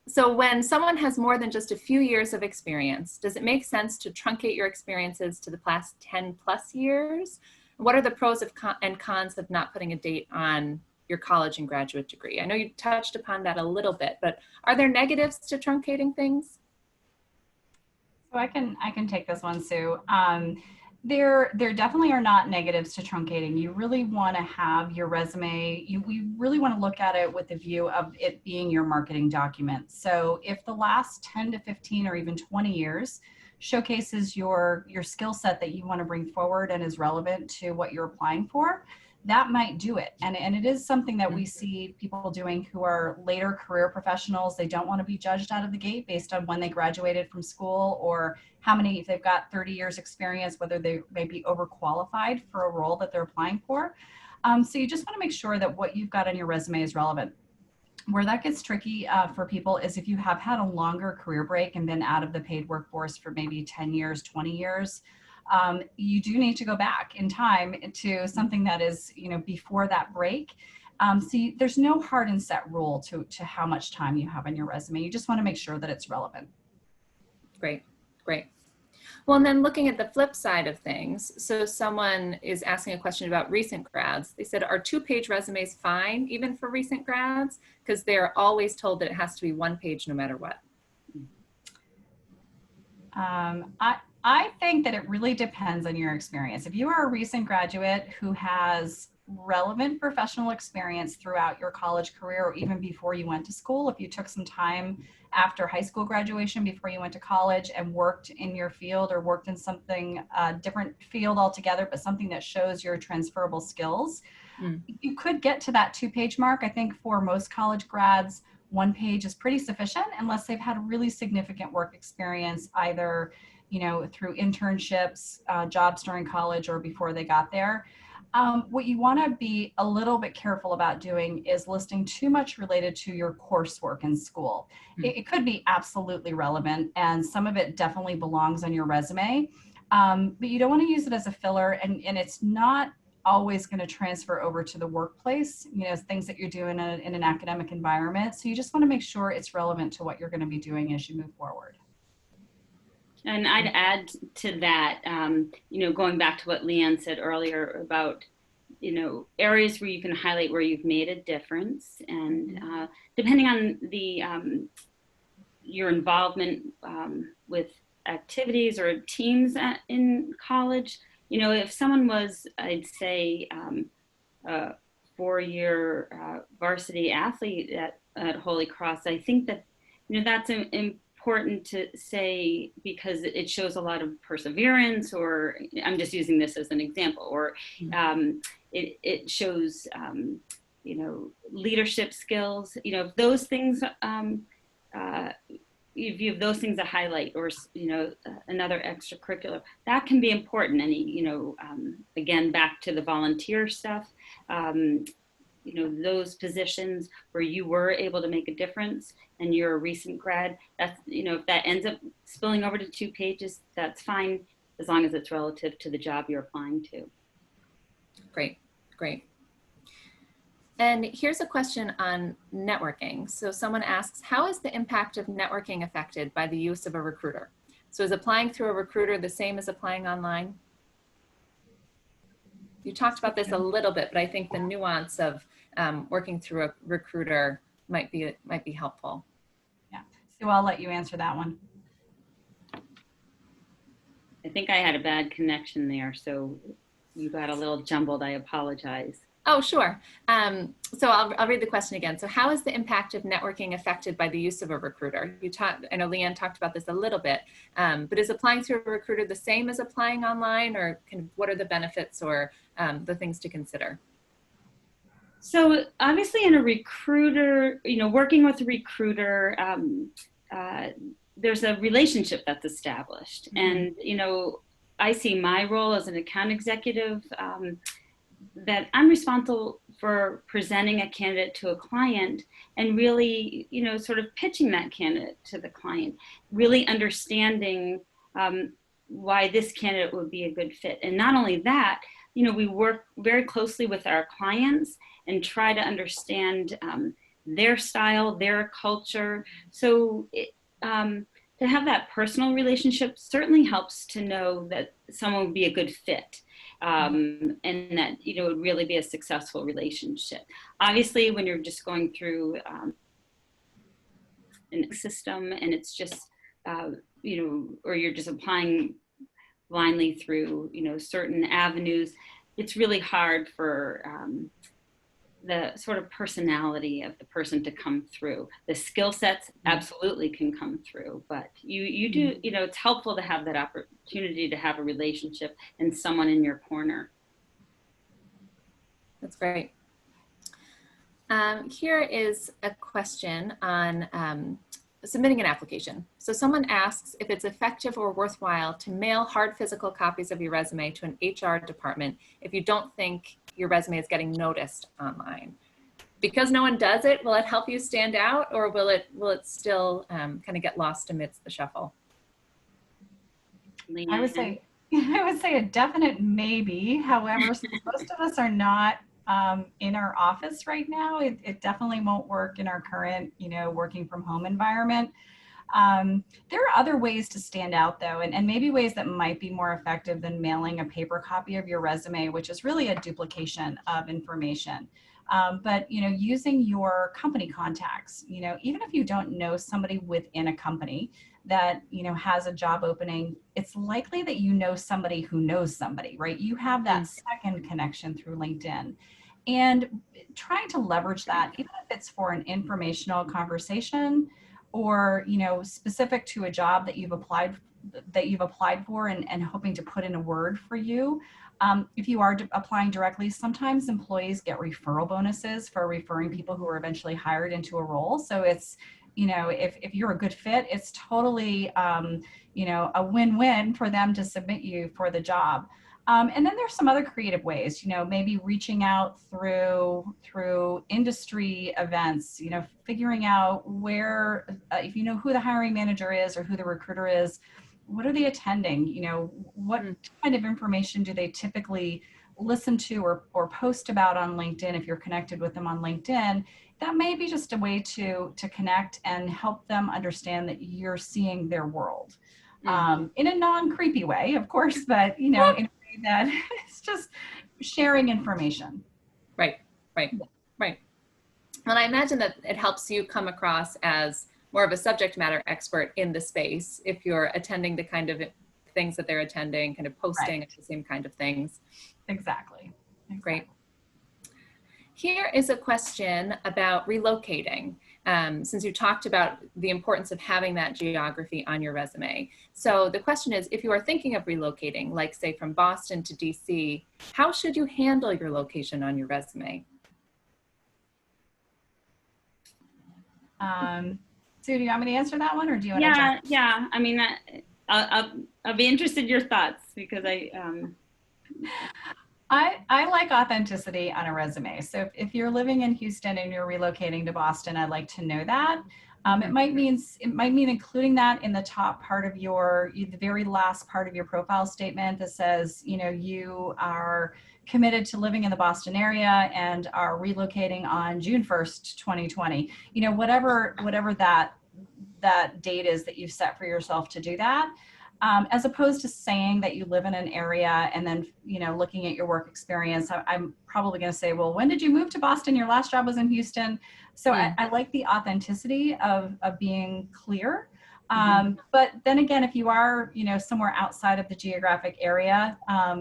So when someone has more than just a few years of experience, does it make sense to truncate your experiences to the past 10 plus years? What are the pros and cons of not putting a date on your college and graduate degree? I know you touched upon that a little bit, but are there negatives to truncating things? So I can take this one, Sue. There definitely are not negatives to truncating. You really want to have your resume, we really want to look at it with the view of it being your marketing document. So if the last 10 to 15 or even 20 years showcases your skill set that you want to bring forward and is relevant to what you're applying for, that might do it. And it is something that we see people doing who are later career professionals. They don't want to be judged out of the gate based on when they graduated from school or how many, if they've got 30 years experience, whether they may be overqualified for a role that they're applying for. So you just want to make sure that what you've got on your resume is relevant. Where that gets tricky for people is if you have had a longer career break and been out of the paid workforce for maybe 10 years, 20 years, you do need to go back in time to something that is, you know, before that break. See, there's no hard and set rule to how much time you have on your resume. You just want to make sure that it's relevant. Great. Well, and then looking at the flip side of things, so someone is asking a question about recent grads. They said, are 2-page resumes fine even for recent grads? Because they're always told that it has to be 1 page no matter what. I think that it really depends on your experience. If you are a recent graduate who has relevant professional experience throughout your college career or even before you went to school, if you took some time after high school graduation before you went to college and worked in your field or worked in something different field altogether, but something that shows your transferable skills, you could get to that 2-page mark. I think for most college grads, one page is pretty sufficient unless they've had really significant work experience, either, through internships, jobs during college, or before they got there. What you want to be a little bit careful about doing is listing too much related to your coursework in school. It could be absolutely relevant, and some of it definitely belongs on your resume, but you don't want to use it as a filler, and it's not always going to transfer over to the workplace, things that you're doing in an academic environment. So you just want to make sure it's relevant to what you're going to be doing as you move forward. And I'd add to that, going back to what Leanne said earlier about, areas where you can highlight where you've made a difference. And depending on your involvement with activities or teams in college, if someone was, I'd say, a 4-year varsity athlete at Holy Cross, I think that, that's important to say because it shows a lot of perseverance, or I'm just using this as an example, or it shows, leadership skills, those things, if you have those things to highlight, or, another extracurricular, that can be important. And, again, back to the volunteer stuff, those positions where you were able to make a difference and you're a recent grad, that's, if that ends up spilling over to 2 pages, that's fine, as long as it's relative to the job you're applying to. Great, great. And here's a question on networking. So someone asks, how is the impact of networking affected by the use of a recruiter? So is applying through a recruiter the same as applying online? You talked about this a little bit, but I think the nuance of working through a recruiter might be helpful. Yeah, so I'll let you answer that one. I think I had a bad connection there, so you got a little jumbled. I apologize. Oh, sure. So I'll read the question again. So how is the impact of networking affected by the use of a recruiter? I know Leanne talked about this a little bit, but is applying through a recruiter the same as applying online, or what are the benefits or the things to consider? So obviously in a recruiter, working with a recruiter, there's a relationship that's established. And, I see my role as an account executive, that I'm responsible for presenting a candidate to a client and really, sort of pitching that candidate to the client, really understanding why this candidate would be a good fit. And not only that, we work very closely with our clients and try to understand their style, their culture. So to have that personal relationship certainly helps to know that someone would be a good fit. And that, it would really be a successful relationship. Obviously, when you're just going through a system and it's just, or you're just applying blindly through, certain avenues, it's really hard for the sort of personality of the person to come through. The skill sets absolutely can come through, but you do, it's helpful to have that opportunity to have a relationship and someone in your corner. That's great. Here is a question on submitting an application. So someone asks if it's effective or worthwhile to mail hard physical copies of your resume to an HR department if you don't think your resume is getting noticed online. Because no one does it, will it help you stand out, or will it still kind of get lost amidst the shuffle? I would say a definite maybe. However, since most of us are not in our office right now, it definitely won't work in our current, working from home environment. There are other ways to stand out though, and maybe ways that might be more effective than mailing a paper copy of your resume, which is really a duplication of information. But, using your company contacts, even if you don't know somebody within a company that, has a job opening, it's likely that you know somebody who knows somebody, right? You have that second connection through LinkedIn. And trying to leverage that, even if it's for an informational conversation or, you know, specific to a job that you've applied for and hoping to put in a word for you. If you are applying directly, sometimes employees get referral bonuses for referring people who are eventually hired into a role. So it's, you know, if you're a good fit, it's totally, you know, a win-win for them to submit you for the job. And then there's some other creative ways, you know, maybe reaching out through industry events, you know, figuring out where, if you know who the hiring manager is or who the recruiter is, what are they attending? You know, what kind of information do they typically listen to or post about on LinkedIn if you're connected with them on LinkedIn? That may be just a way to connect and help them understand that you're seeing their world. In a non-creepy way, of course, but, you know, in a way that it's just sharing information. Right. And I imagine that it helps you come across as more of a subject matter expert in the space if you're attending the kind of things that they're attending, kind of posting the same kind of things. Exactly. Great. Here is a question about relocating, since you talked about the importance of having that geography on your resume. So the question is, if you are thinking of relocating, like say from Boston to DC, how should you handle your location on your resume? Sue, do you want me to answer that one, or do you want to jump? Yeah. I mean, I'll be interested in your thoughts, because I like authenticity on a resume. So if you're living in Houston and you're relocating to Boston, I'd like to know that. It might mean including that in the top part of the very last part of your profile statement that says, you know, you are committed to living in the Boston area and are relocating on June 1st, 2020. You know, whatever that date is that you've set for yourself to do that. As opposed to saying that you live in an area and then, you know, looking at your work experience, I'm probably going to say, well, when did you move to Boston? Your last job was in Houston. So I like the authenticity of being clear. But then again, if you are, you know, somewhere outside of the geographic area,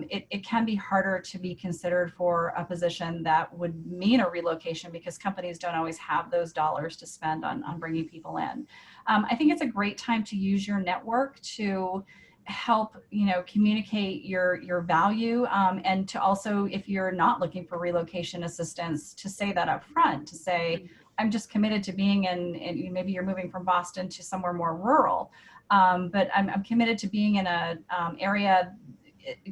it can be harder to be considered for a position that would mean a relocation, because companies don't always have those dollars to spend on bringing people in. I think it's a great time to use your network to help, you know, communicate your value, and to also, if you're not looking for relocation assistance, to say that up front, to say, I'm just committed to being in maybe you're moving from Boston to somewhere more rural, but I'm committed to being in a area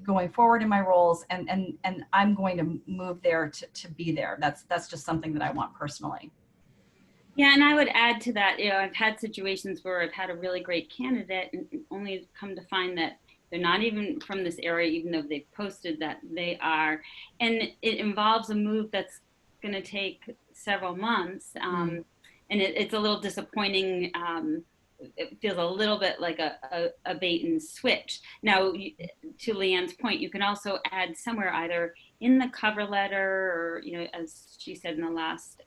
going forward in my roles, and I'm going to move there to be there. That's just something that I want personally. Yeah, and I would add to that, you know, I've had situations where I've had a really great candidate and only come to find that they're not even from this area, even though they've posted that they are. And it involves a move that's going to take several months. And it's a little disappointing. It feels a little bit like a bait and switch. Now, to Leanne's point, you can also add somewhere either in the cover letter or, you know, as she said in the last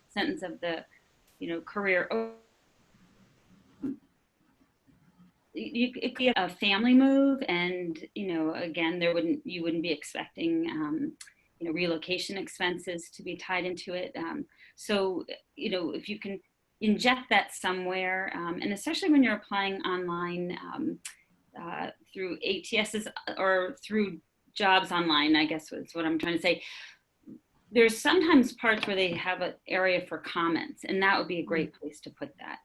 sentence of the, you know, career. It could be a family move, and, you know, again, you wouldn't be expecting, you know, relocation expenses to be tied into it. So, you know, if you can inject that somewhere, and especially when you're applying online through ATSs or through jobs online, I guess is what I'm trying to say. There's sometimes parts where they have an area for comments, and that would be a great place to put that.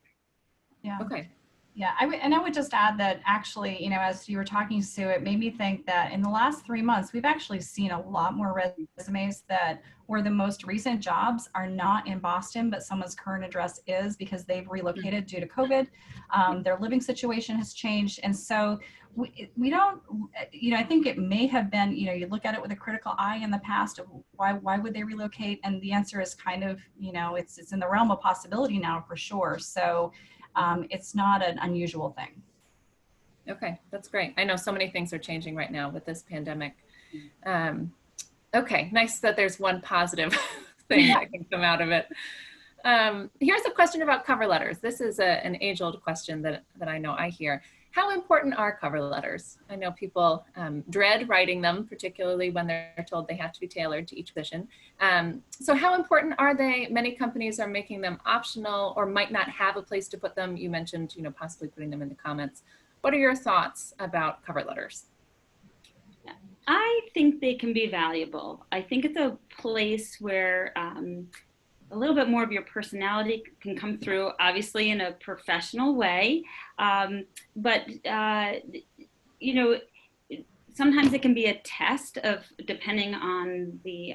Yeah. Okay. Yeah, I would just add that actually, you know, as you were talking, Sue, it made me think that in the last 3 months, we've actually seen a lot more resumes that where the most recent jobs are not in Boston, but someone's current address is, because they've relocated due to COVID. Their living situation has changed. And so we don't, you know, I think it may have been, you know, you look at it with a critical eye in the past of why would they relocate? And the answer is kind of, you know, it's in the realm of possibility now for sure. So it's not an unusual thing. Okay, that's great. I know so many things are changing right now with this pandemic. Okay, nice that there's one positive thing that can come out of it. Here's a question about cover letters. This is an age-old question that I know I hear. How important are cover letters? I know people dread writing them, particularly when they're told they have to be tailored to each position. So how important are they? Many companies are making them optional or might not have a place to put them. You mentioned, possibly putting them in the comments. What are your thoughts about cover letters? I think they can be valuable. I think it's a place where a little bit more of your personality can come through, obviously in a professional way, but sometimes it can be a test of, depending on the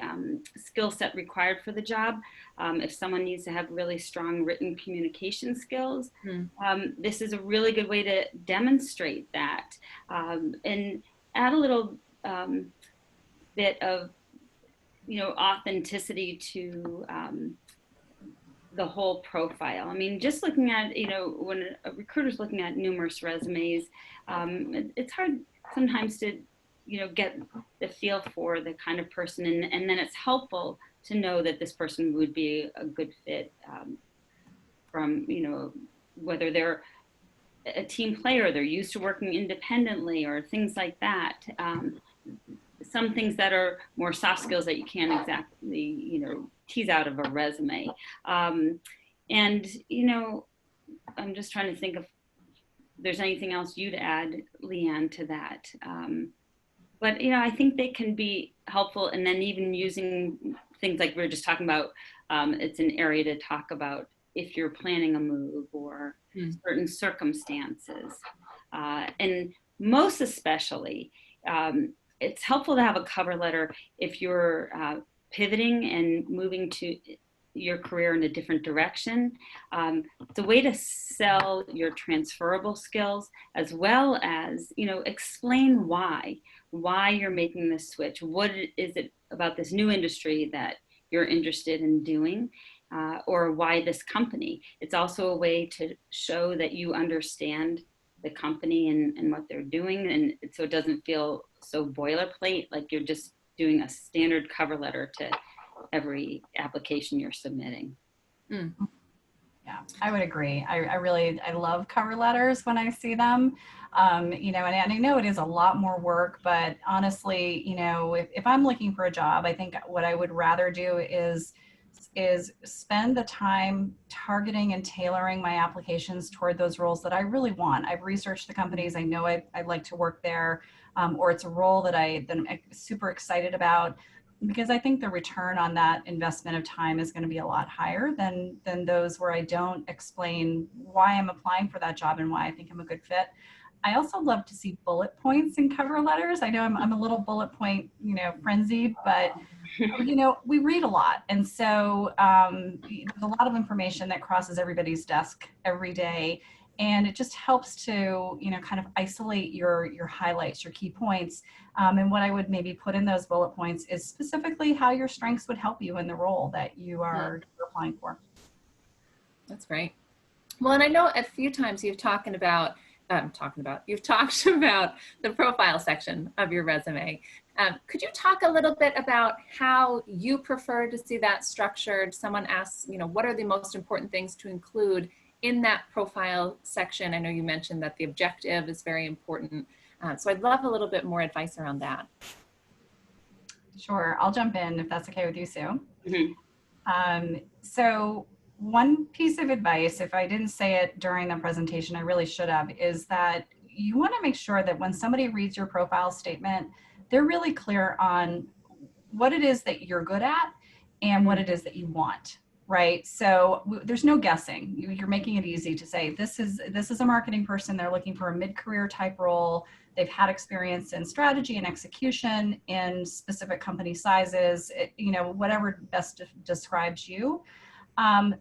skill set required for the job. If someone needs to have really strong written communication skills, this is a really good way to demonstrate that, and add a little bit of authenticity to the whole profile. I mean, just looking at, when a recruiter's looking at numerous resumes, it's hard sometimes to, get the feel for the kind of person. And then it's helpful to know that this person would be a good fit from, whether they're a team player, they're used to working independently or things like that. Some things that are more soft skills that you can't exactly, tease out of a resume. And, I'm just trying to think if there's anything else you'd add, Leanne, to that. But, I think they can be helpful. And then even using things like we were just talking about, it's an area to talk about if you're planning a move or certain circumstances. And most especially, it's helpful to have a cover letter if you're pivoting and moving to your career in a different direction. It's a way to sell your transferable skills, as well as, explain why you're making this switch. What is it about this new industry that you're interested in doing, or why this company? It's also a way to show that you understand the company and what they're doing, and so it doesn't feel so boilerplate, like you're just doing a standard cover letter to every application you're submitting. Yeah, I would agree. I love cover letters when I see them, and I know it is a lot more work, but honestly, if I'm looking for a job, I think what I would rather do is spend the time targeting and tailoring my applications toward those roles that I really want. I've researched the companies. I know I'd like to work there, or it's a role that I'm super excited about, because I think the return on that investment of time is going to be a lot higher than those where I don't explain why I'm applying for that job and why I think I'm a good fit. I also love to see bullet points in cover letters. I know I'm a little bullet point, frenzied, but we read a lot. And so there's a lot of information that crosses everybody's desk every day. And it just helps to, kind of isolate your highlights, your key points. And what I would maybe put in those bullet points is specifically how your strengths would help you in the role that you are applying for. That's great. Well, and I know a few times you've talked about the profile section of your resume. Could you talk a little bit about how you prefer to see that structured? Someone asks, what are the most important things to include in that profile section? I know you mentioned that the objective is very important. So I'd love a little bit more advice around that. Sure, I'll jump in if that's okay with you, Sue. Mm-hmm. So one piece of advice, if I didn't say it during the presentation, I really should have, is that you want to make sure that when somebody reads your profile statement, they're really clear on what it is that you're good at and what it is that you want, right? So there's no guessing. You're making it easy to say, this is a marketing person. They're looking for a mid-career type role. They've had experience in strategy and execution in specific company sizes, whatever best describes you.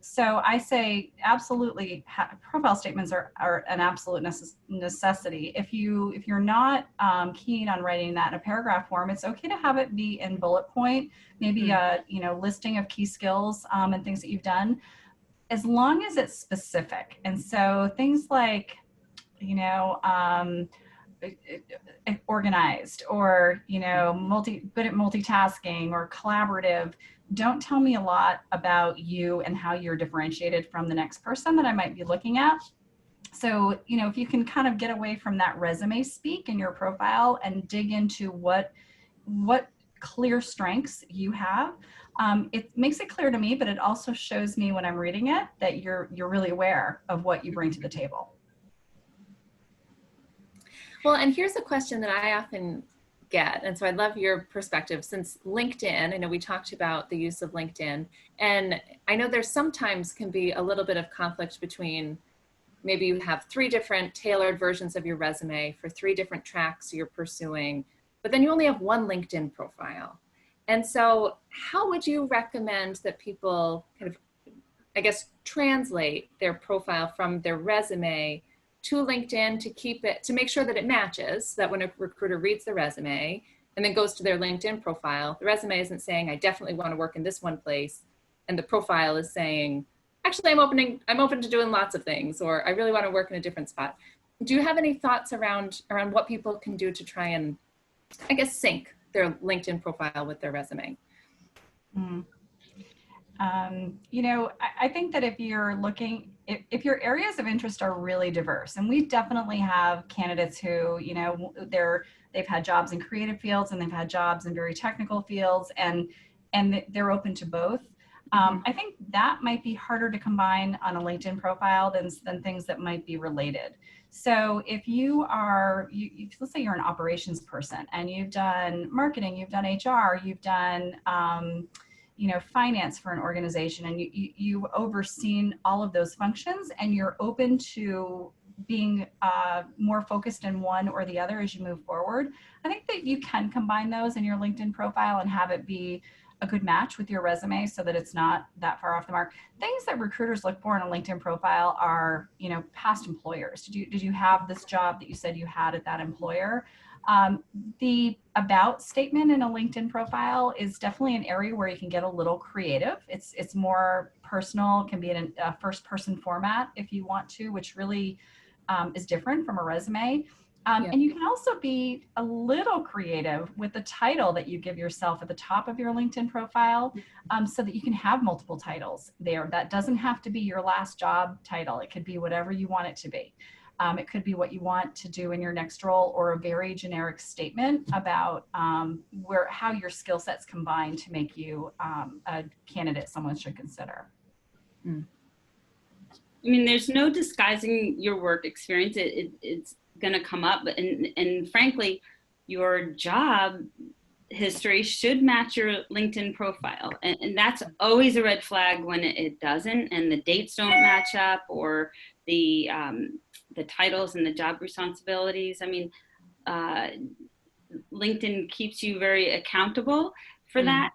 So I say absolutely, profile statements are an absolute necessity. If you're not keen on writing that in a paragraph form, it's okay to have it be in bullet point, maybe a listing of key skills and things that you've done, as long as it's specific. And so things like organized, or good at multitasking, or collaborative, don't tell me a lot about you and how you're differentiated from the next person that I might be looking at. So, you know, if you can kind of get away from that resume speak in your profile and dig into what clear strengths you have, it makes it clear to me, but it also shows me when I'm reading it that you're really aware of what you bring to the table. Well, and here's a question that I often get, and so I'd love your perspective, since LinkedIn, I know we talked about the use of LinkedIn, and I know there sometimes can be a little bit of conflict between maybe you have 3 different tailored versions of your resume for 3 different tracks you're pursuing, but then you only have one LinkedIn profile. And so how would you recommend that people kind of, I guess, translate their profile from their resume to LinkedIn to keep it, to make sure that it matches, so that when a recruiter reads the resume and then goes to their LinkedIn profile, the resume isn't saying, I definitely want to work in this one place, and the profile is saying, actually, I'm open to doing lots of things, or I really want to work in a different spot. Do you have any thoughts around what people can do to try and, I guess, sync their LinkedIn profile with their resume? You know, I think that if you're looking, if your areas of interest are really diverse, and we definitely have candidates who, you know, they've had jobs in creative fields and they've had jobs in very technical fields, and they're open to both. I think that might be harder to combine on a LinkedIn profile than things that might be related. So if you are, let's say you're an operations person and you've done marketing, you've done HR, you've done, you know, finance for an organization, and you've overseen all of those functions, and you're open to being more focused in one or the other as you move forward, I think that you can combine those in your LinkedIn profile and have it be a good match with your resume so that it's not that far off the mark. Things that recruiters look for in a LinkedIn profile are, you know, past employers. Did you have this job that you said you had at that employer? The about statement in a LinkedIn profile is definitely an area where you can get a little creative. It's more personal, can be in a first person format if you want to, which really is different from a resume. And you can also be a little creative with the title that you give yourself at the top of your LinkedIn profile, so that you can have multiple titles there. That doesn't have to be your last job title. It could be whatever you want it to be. It could be what you want to do in your next role, or a very generic statement about how your skill sets combine to make you a candidate someone should consider. I mean, there's no disguising your work experience. It's going to come up, and frankly, your job history should match your LinkedIn profile, and that's always a red flag when it doesn't, and the dates don't match up, or the titles and the job responsibilities. I mean, LinkedIn keeps you very accountable for that.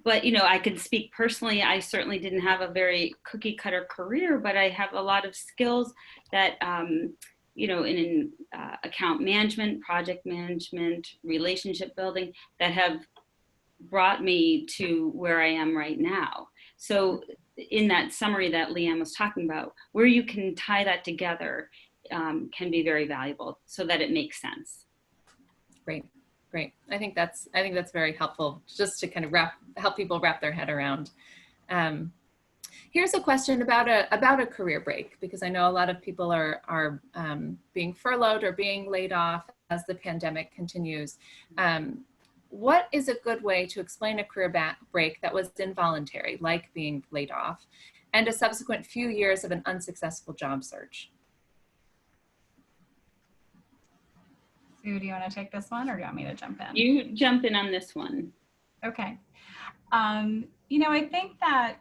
But, you know, I could speak personally. I certainly didn't have a very cookie cutter career, but I have a lot of skills that, you know, in account management, project management, relationship building, that have brought me to where I am right now. So in that summary that Leanne was talking about, where you can tie that together can be very valuable so that it makes sense. Great. Great. I think that's very helpful, just to kind of help people wrap their head around. Here's a question about a career break, because I know a lot of people are being furloughed or being laid off as the pandemic continues. What is a good way to explain a career break that was involuntary, like being laid off, and a subsequent few years of an unsuccessful job search? Sue, do you want to take this one, or do you want me to jump in? You jump in on this one. Okay. You know, I think that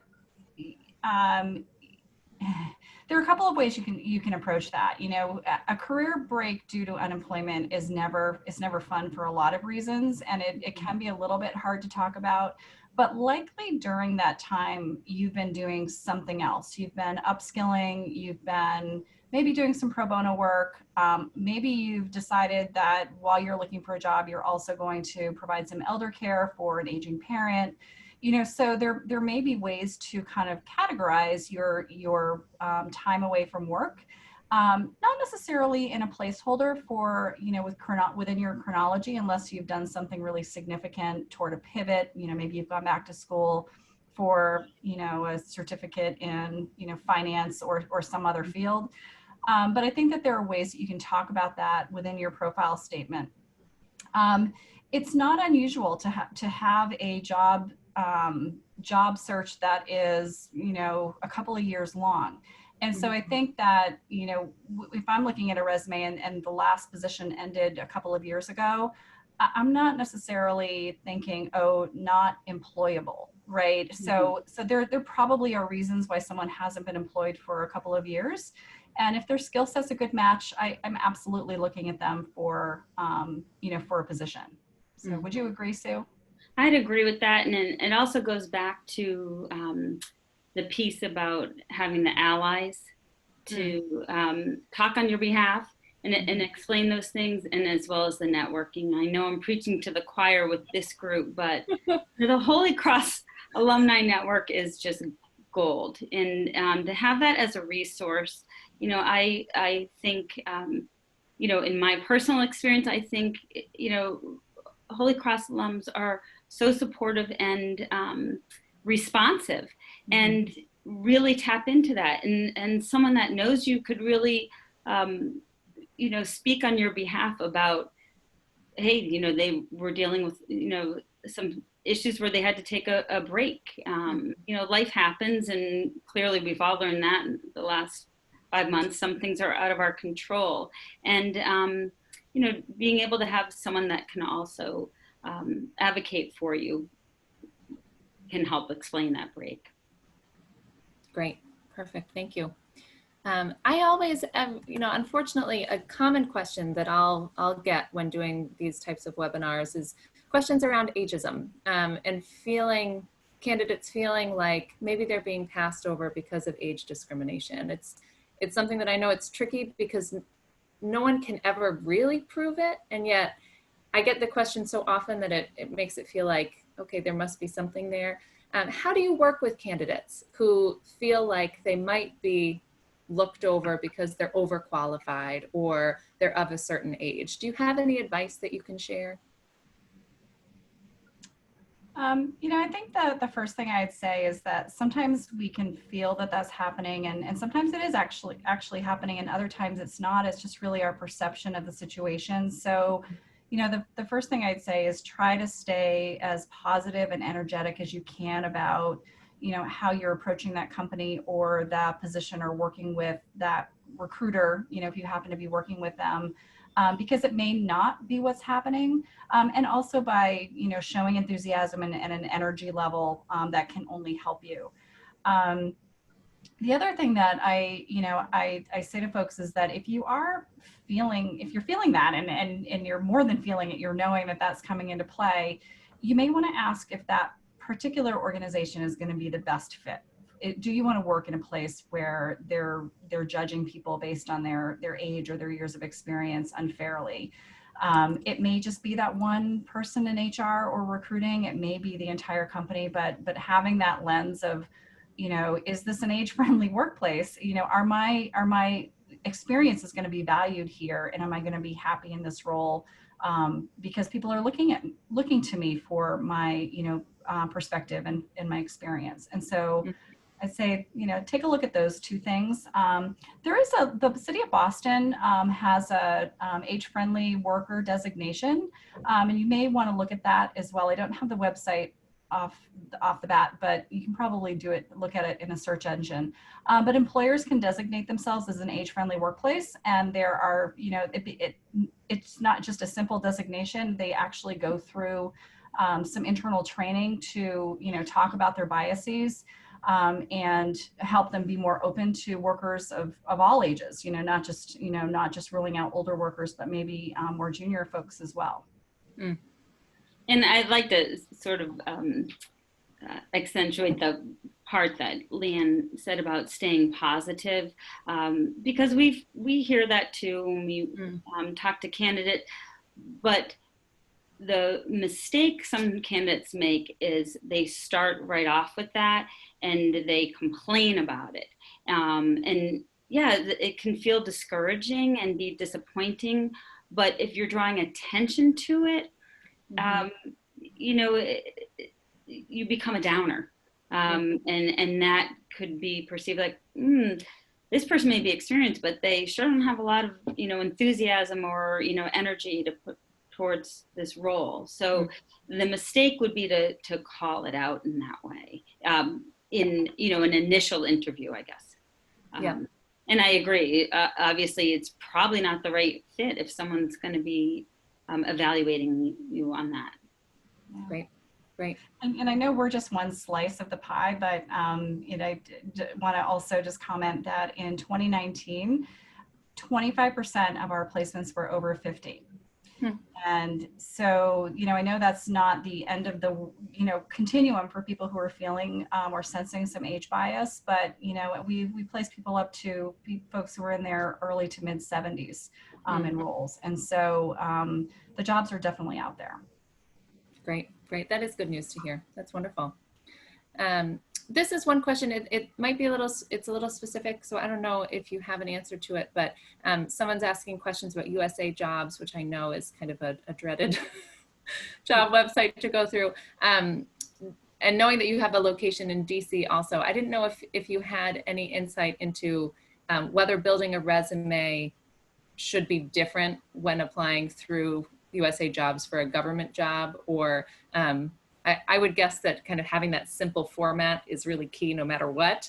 there are a couple of ways you can approach that. You know, a career break due to unemployment is never fun for a lot of reasons, and it can be a little bit hard to talk about. But likely during that time, you've been doing something else. You've been upskilling, you've been maybe doing some pro bono work. Maybe you've decided that while you're looking for a job, you're also going to provide some elder care for an aging parent. You know, so there may be ways to kind of categorize your time away from work. Not necessarily in a placeholder for, you know, within your chronology, unless you've done something really significant toward a pivot. You know, maybe you've gone back to school for, a certificate in, finance or some other field. But I think that there are ways that you can talk about that within your profile statement. It's not unusual to have a job search that is, a couple of years long. And so I think that, if I'm looking at a resume and the last position ended a couple of years ago, I'm not necessarily thinking, oh, not employable, right? So there probably are reasons why someone hasn't been employed for a couple of years. And if their skill set's a good match, I'm absolutely looking at them for, for a position. So would you agree, Sue? I'd agree with that. And it also goes back to the piece about having the allies to talk on your behalf and explain those things, and as well as the networking. I know I'm preaching to the choir with this group, but the Holy Cross Alumni Network is just gold. And to have that as a resource, I think, in my personal experience, I think, Holy Cross alums are so supportive and responsive, and really tap into that. And someone that knows you could really, speak on your behalf about, hey, they were dealing with, some issues where they had to take a break. Life happens, and clearly we've all learned that in the last 5 months. Some things are out of our control. And, being able to have someone that can also advocate for you can help explain that break. Great. Perfect. Thank you. I always, unfortunately, a common question that I'll get when doing these types of webinars is questions around ageism, and candidates feeling like maybe they're being passed over because of age discrimination. It's something that I know it's tricky because no one can ever really prove it. And yet I get the question so often that it makes it feel like, okay, there must be something there. How do you work with candidates who feel like they might be looked over because they're overqualified or they're of a certain age? Do you have any advice that you can share? I think that the first thing I'd say is that sometimes we can feel that that's happening, and sometimes it is actually happening, and other times it's not. It's just really our perception of the situation. So, the first thing I'd say is try to stay as positive and energetic as you can about, how you're approaching that company or that position or working with that recruiter, if you happen to be working with them. Because it may not be what's happening, and also by showing enthusiasm and an energy level that can only help you. The other thing that I say to folks is that if you're feeling that and you're more than feeling it, you're knowing that that's coming into play, you may want to ask if that particular organization is going to be the best fit. Do you want to work in a place where they're judging people based on their age or their years of experience unfairly? It may just be that one person in HR or recruiting. It may be the entire company, but having that lens of, is this an age-friendly workplace? Are my experience going to be valued here, and am I going to be happy in this role? Because people are looking to me for my perspective and my experience. And so I'd say, take a look at those two things. There is the city of Boston has a age-friendly worker designation, and you may want to look at that as well. I don't have the website off the bat, but you can probably look at it in a search engine. But employers can designate themselves as an age-friendly workplace, and there are, it's not just a simple designation. They actually go through some internal training to, talk about their biases. And help them be more open to workers of all ages, not just ruling out older workers, but maybe more junior folks as well. Mm. And I'd like to sort of accentuate the part that Leanne said about staying positive, because we hear that too when we talk to candidates, but the mistake some candidates make is they start right off with that and they complain about it. And yeah, it can feel discouraging and be disappointing, but if you're drawing attention to it, you become a downer. And that could be perceived like, this person may be experienced, but they sure don't have a lot of, enthusiasm or, energy to put towards this role. So the mistake would be to call it out in that way, in, an initial interview, I guess. And I agree. Obviously, it's probably not the right fit if someone's going to be evaluating you on that. Great. Great. And I know we're just one slice of the pie, but I want to also just comment that in 2019, 25% of our placements were over 50. And so, I know that's not the end of the, continuum for people who are feeling or sensing some age bias, but, we place people up to folks who are in their early to mid 70s in roles. And so the jobs are definitely out there. Great. Great. That is good news to hear. That's wonderful. This is one question. It might be it's a little specific, so I don't know if you have an answer to it, but someone's asking questions about USA Jobs, which I know is kind of a dreaded job website to go through. And knowing that you have a location in DC also, I didn't know if you had any insight into whether building a resume should be different when applying through USA Jobs for a government job, or I would guess that kind of having that simple format is really key no matter what,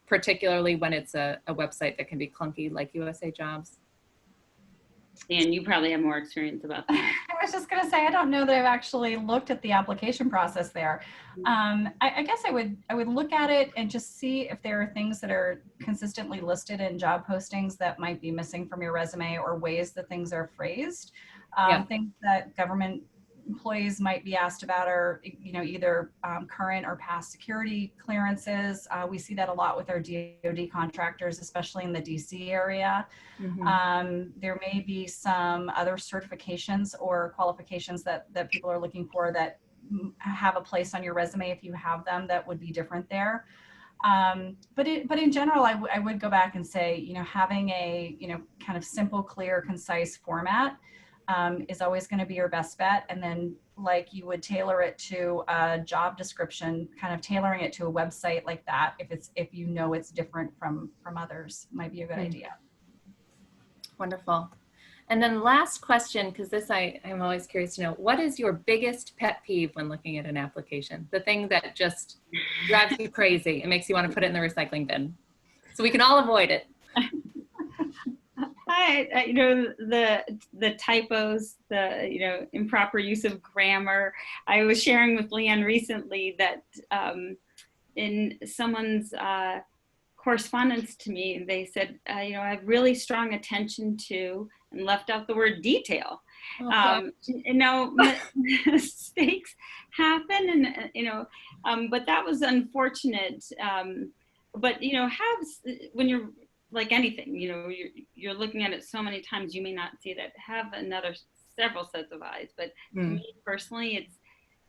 particularly when it's a website that can be clunky like USA Jobs. And you probably have more experience about that. I was just going to say, I don't know that I've actually looked at the application process there. I guess I would look at it and just see if there are things that are consistently listed in job postings that might be missing from your resume, or ways that things are phrased. Things that government employees might be asked about are, either current or past security clearances. We see that a lot with our DoD contractors, especially in the DC area. There may be some other certifications or qualifications that people are looking for that have a place on your resume, if you have them, that would be different there. But in general, I would go back and say, having a, kind of simple, clear, concise format is always going to be your best bet. And then, like you would tailor it to a job description, kind of tailoring it to a website like that, if it's different from others, might be a good idea. Wonderful. And then last question, because this I'm always curious to know, what is your biggest pet peeve when looking at an application? The thing that just drives you crazy and makes you want to put it in the recycling bin, so we can all avoid it. The typos, the improper use of grammar. I was sharing with Leanne recently that in someone's correspondence to me, they said, I have really strong attention to, and left out the word detail. Mistakes happen, and but that was unfortunate. But when you're like anything, you're looking at it so many times, you may not see that. Have several sets of eyes. But for me personally, it's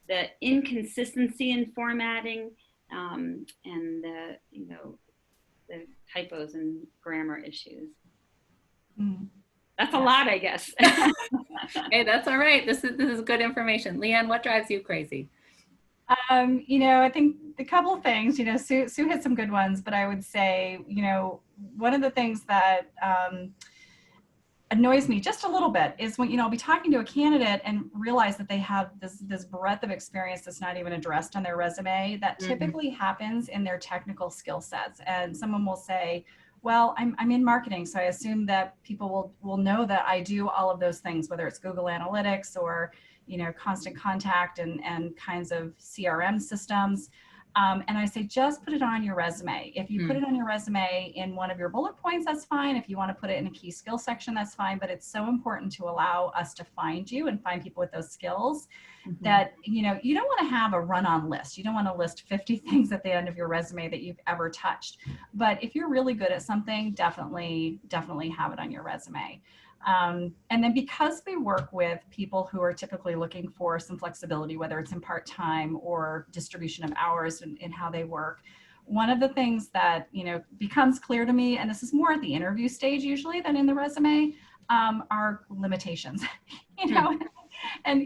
the inconsistency in formatting, and the typos and grammar issues. That's a lot, I guess. Hey, that's all right. This is good information. Leanne, what drives you crazy? I think a couple of things, Sue hit some good ones, but I would say, one of the things that annoys me just a little bit is when, I'll be talking to a candidate and realize that they have this breadth of experience that's not even addressed on their resume. That typically happens in their technical skill sets. And someone will say, well, I'm in marketing, so I assume that people will know that I do all of those things, whether it's Google Analytics or, constant contact and kinds of CRM systems. And I say, just put it on your resume. If you put it on your resume in one of your bullet points, that's fine. If you want to put it in a key skill section, that's fine. But it's so important to allow us to find you and find people with those skills that, you don't want to have a run-on list. You don't want to list 50 things at the end of your resume that you've ever touched. But if you're really good at something, definitely have it on your resume. And then because we work with people who are typically looking for some flexibility, whether it's in part-time or distribution of hours in how they work, one of the things that, becomes clear to me, and this is more at the interview stage usually than in the resume, are limitations, and,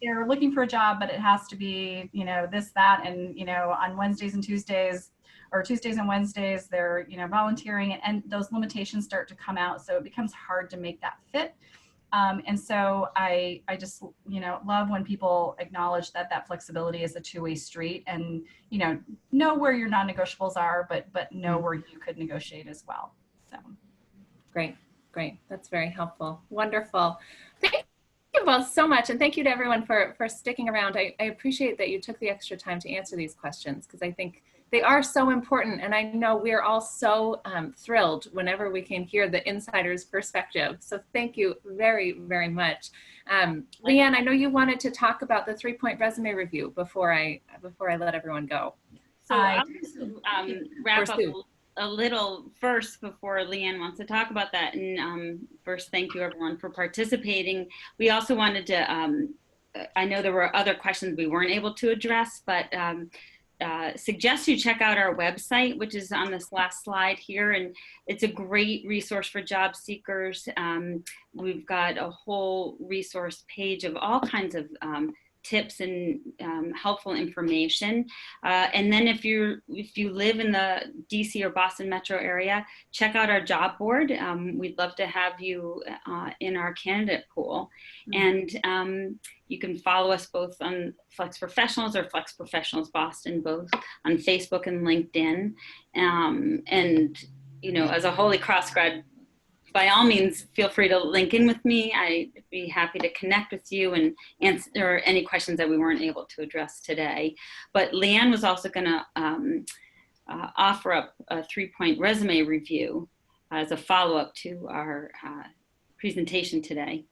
they're looking for a job, but it has to be, you know, this, that, and, you know, on Wednesdays and Tuesdays, or Tuesdays and Wednesdays, they're, you know, volunteering, and those limitations start to come out. So it becomes hard to make that fit. And so I just, you know, love when people acknowledge that that flexibility is a two-way street, and, you know where your non-negotiables are, but know where you could negotiate as well. So. Great, great. That's very helpful. Wonderful. Thank you both so much. And thank you to everyone for sticking around. I appreciate that you took the extra time to answer these questions, because I think they are so important. And I know we're all so thrilled whenever we can hear the insider's perspective. So thank you very, very much. Leanne, I know you wanted to talk about the 3-point resume review before I let everyone go. So I'll just wrap up a little first before Leanne wants to talk about that. And first, thank you everyone for participating. We also wanted to, I know there were other questions we weren't able to address, but suggest you check out our website, which is on this last slide here. And it's a great resource for job seekers. We've got a whole resource page of all kinds of tips and helpful information. And then if you live in the DC or Boston metro area, check out our job board. We'd love to have you in our candidate pool. Mm-hmm. And you can follow us both on FlexProfessionals or FlexProfessionals Boston, both on Facebook and LinkedIn. And, you know, as a Holy Cross grad, by all means, feel free to link in with me. I'd be happy to connect with you and answer any questions that we weren't able to address today. But Leanne was also going to offer up a 3-point resume review as a follow-up to our presentation today.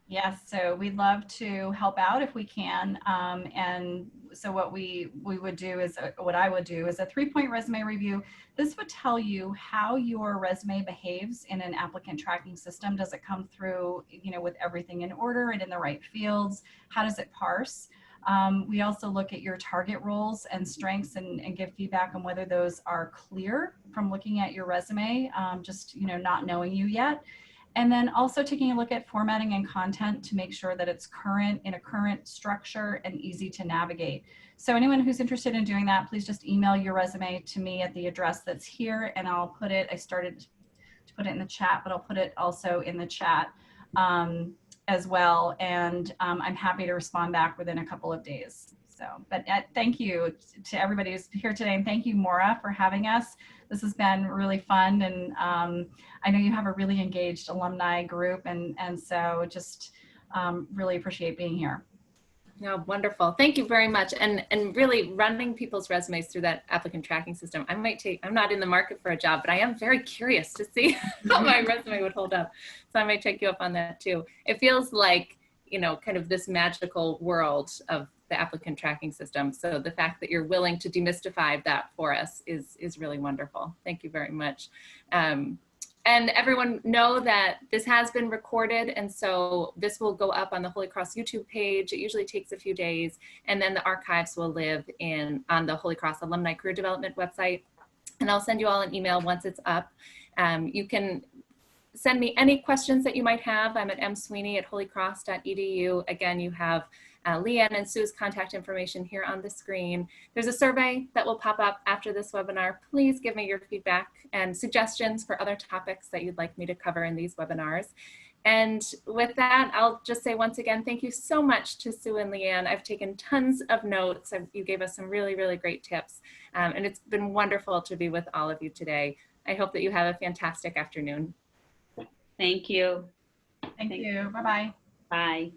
Yes, so we'd love to help out if we can. And so what we would do is, what I would do is a 3-point resume review. This would tell you how your resume behaves in an applicant tracking system. Does it come through, you know, with everything in order and in the right fields? How does it parse? We also look at your target roles and strengths and give feedback on whether those are clear from looking at your resume, just, you know, not knowing you yet. And then also taking a look at formatting and content to make sure that it's current, in a current structure and easy to navigate. So anyone who's interested in doing that, please just email your resume to me at the address that's here, and I'll put it, I started to put it in the chat, but I'll put it also in the chat as well. And I'm happy to respond back within a couple of days. So, but thank you to everybody who's here today. And thank you, Maura, for having us. This has been really fun. And I know you have a really engaged alumni group. And so just really appreciate being here. No, wonderful. Thank you very much. And really running people's resumes through that applicant tracking system. I'm not in the market for a job, but I am very curious to see how my resume would hold up. So I might take you up on that too. It feels like, you know, kind of this magical world of the applicant tracking system. So the fact that you're willing to demystify that for us is really wonderful. Thank you very much. And everyone know that this has been recorded, and so this will go up on the Holy Cross YouTube page. It usually takes a few days, and then the archives will live on the Holy Cross Alumni Career Development website. And I'll send you all an email once it's up. You can send me any questions that you might have. I'm at msweeney@holycross.edu. Again, you have Leanne and Sue's contact information here on the screen. There's a survey that will pop up after this webinar. Please give me your feedback and suggestions for other topics that you'd like me to cover in these webinars. And with that, I'll just say once again, thank you so much to Sue and Leanne. I've taken tons of notes. You gave us some really, really great tips. And it's been wonderful to be with all of you today. I hope that you have a fantastic afternoon. Thank you. Thank you. Bye-bye. Bye.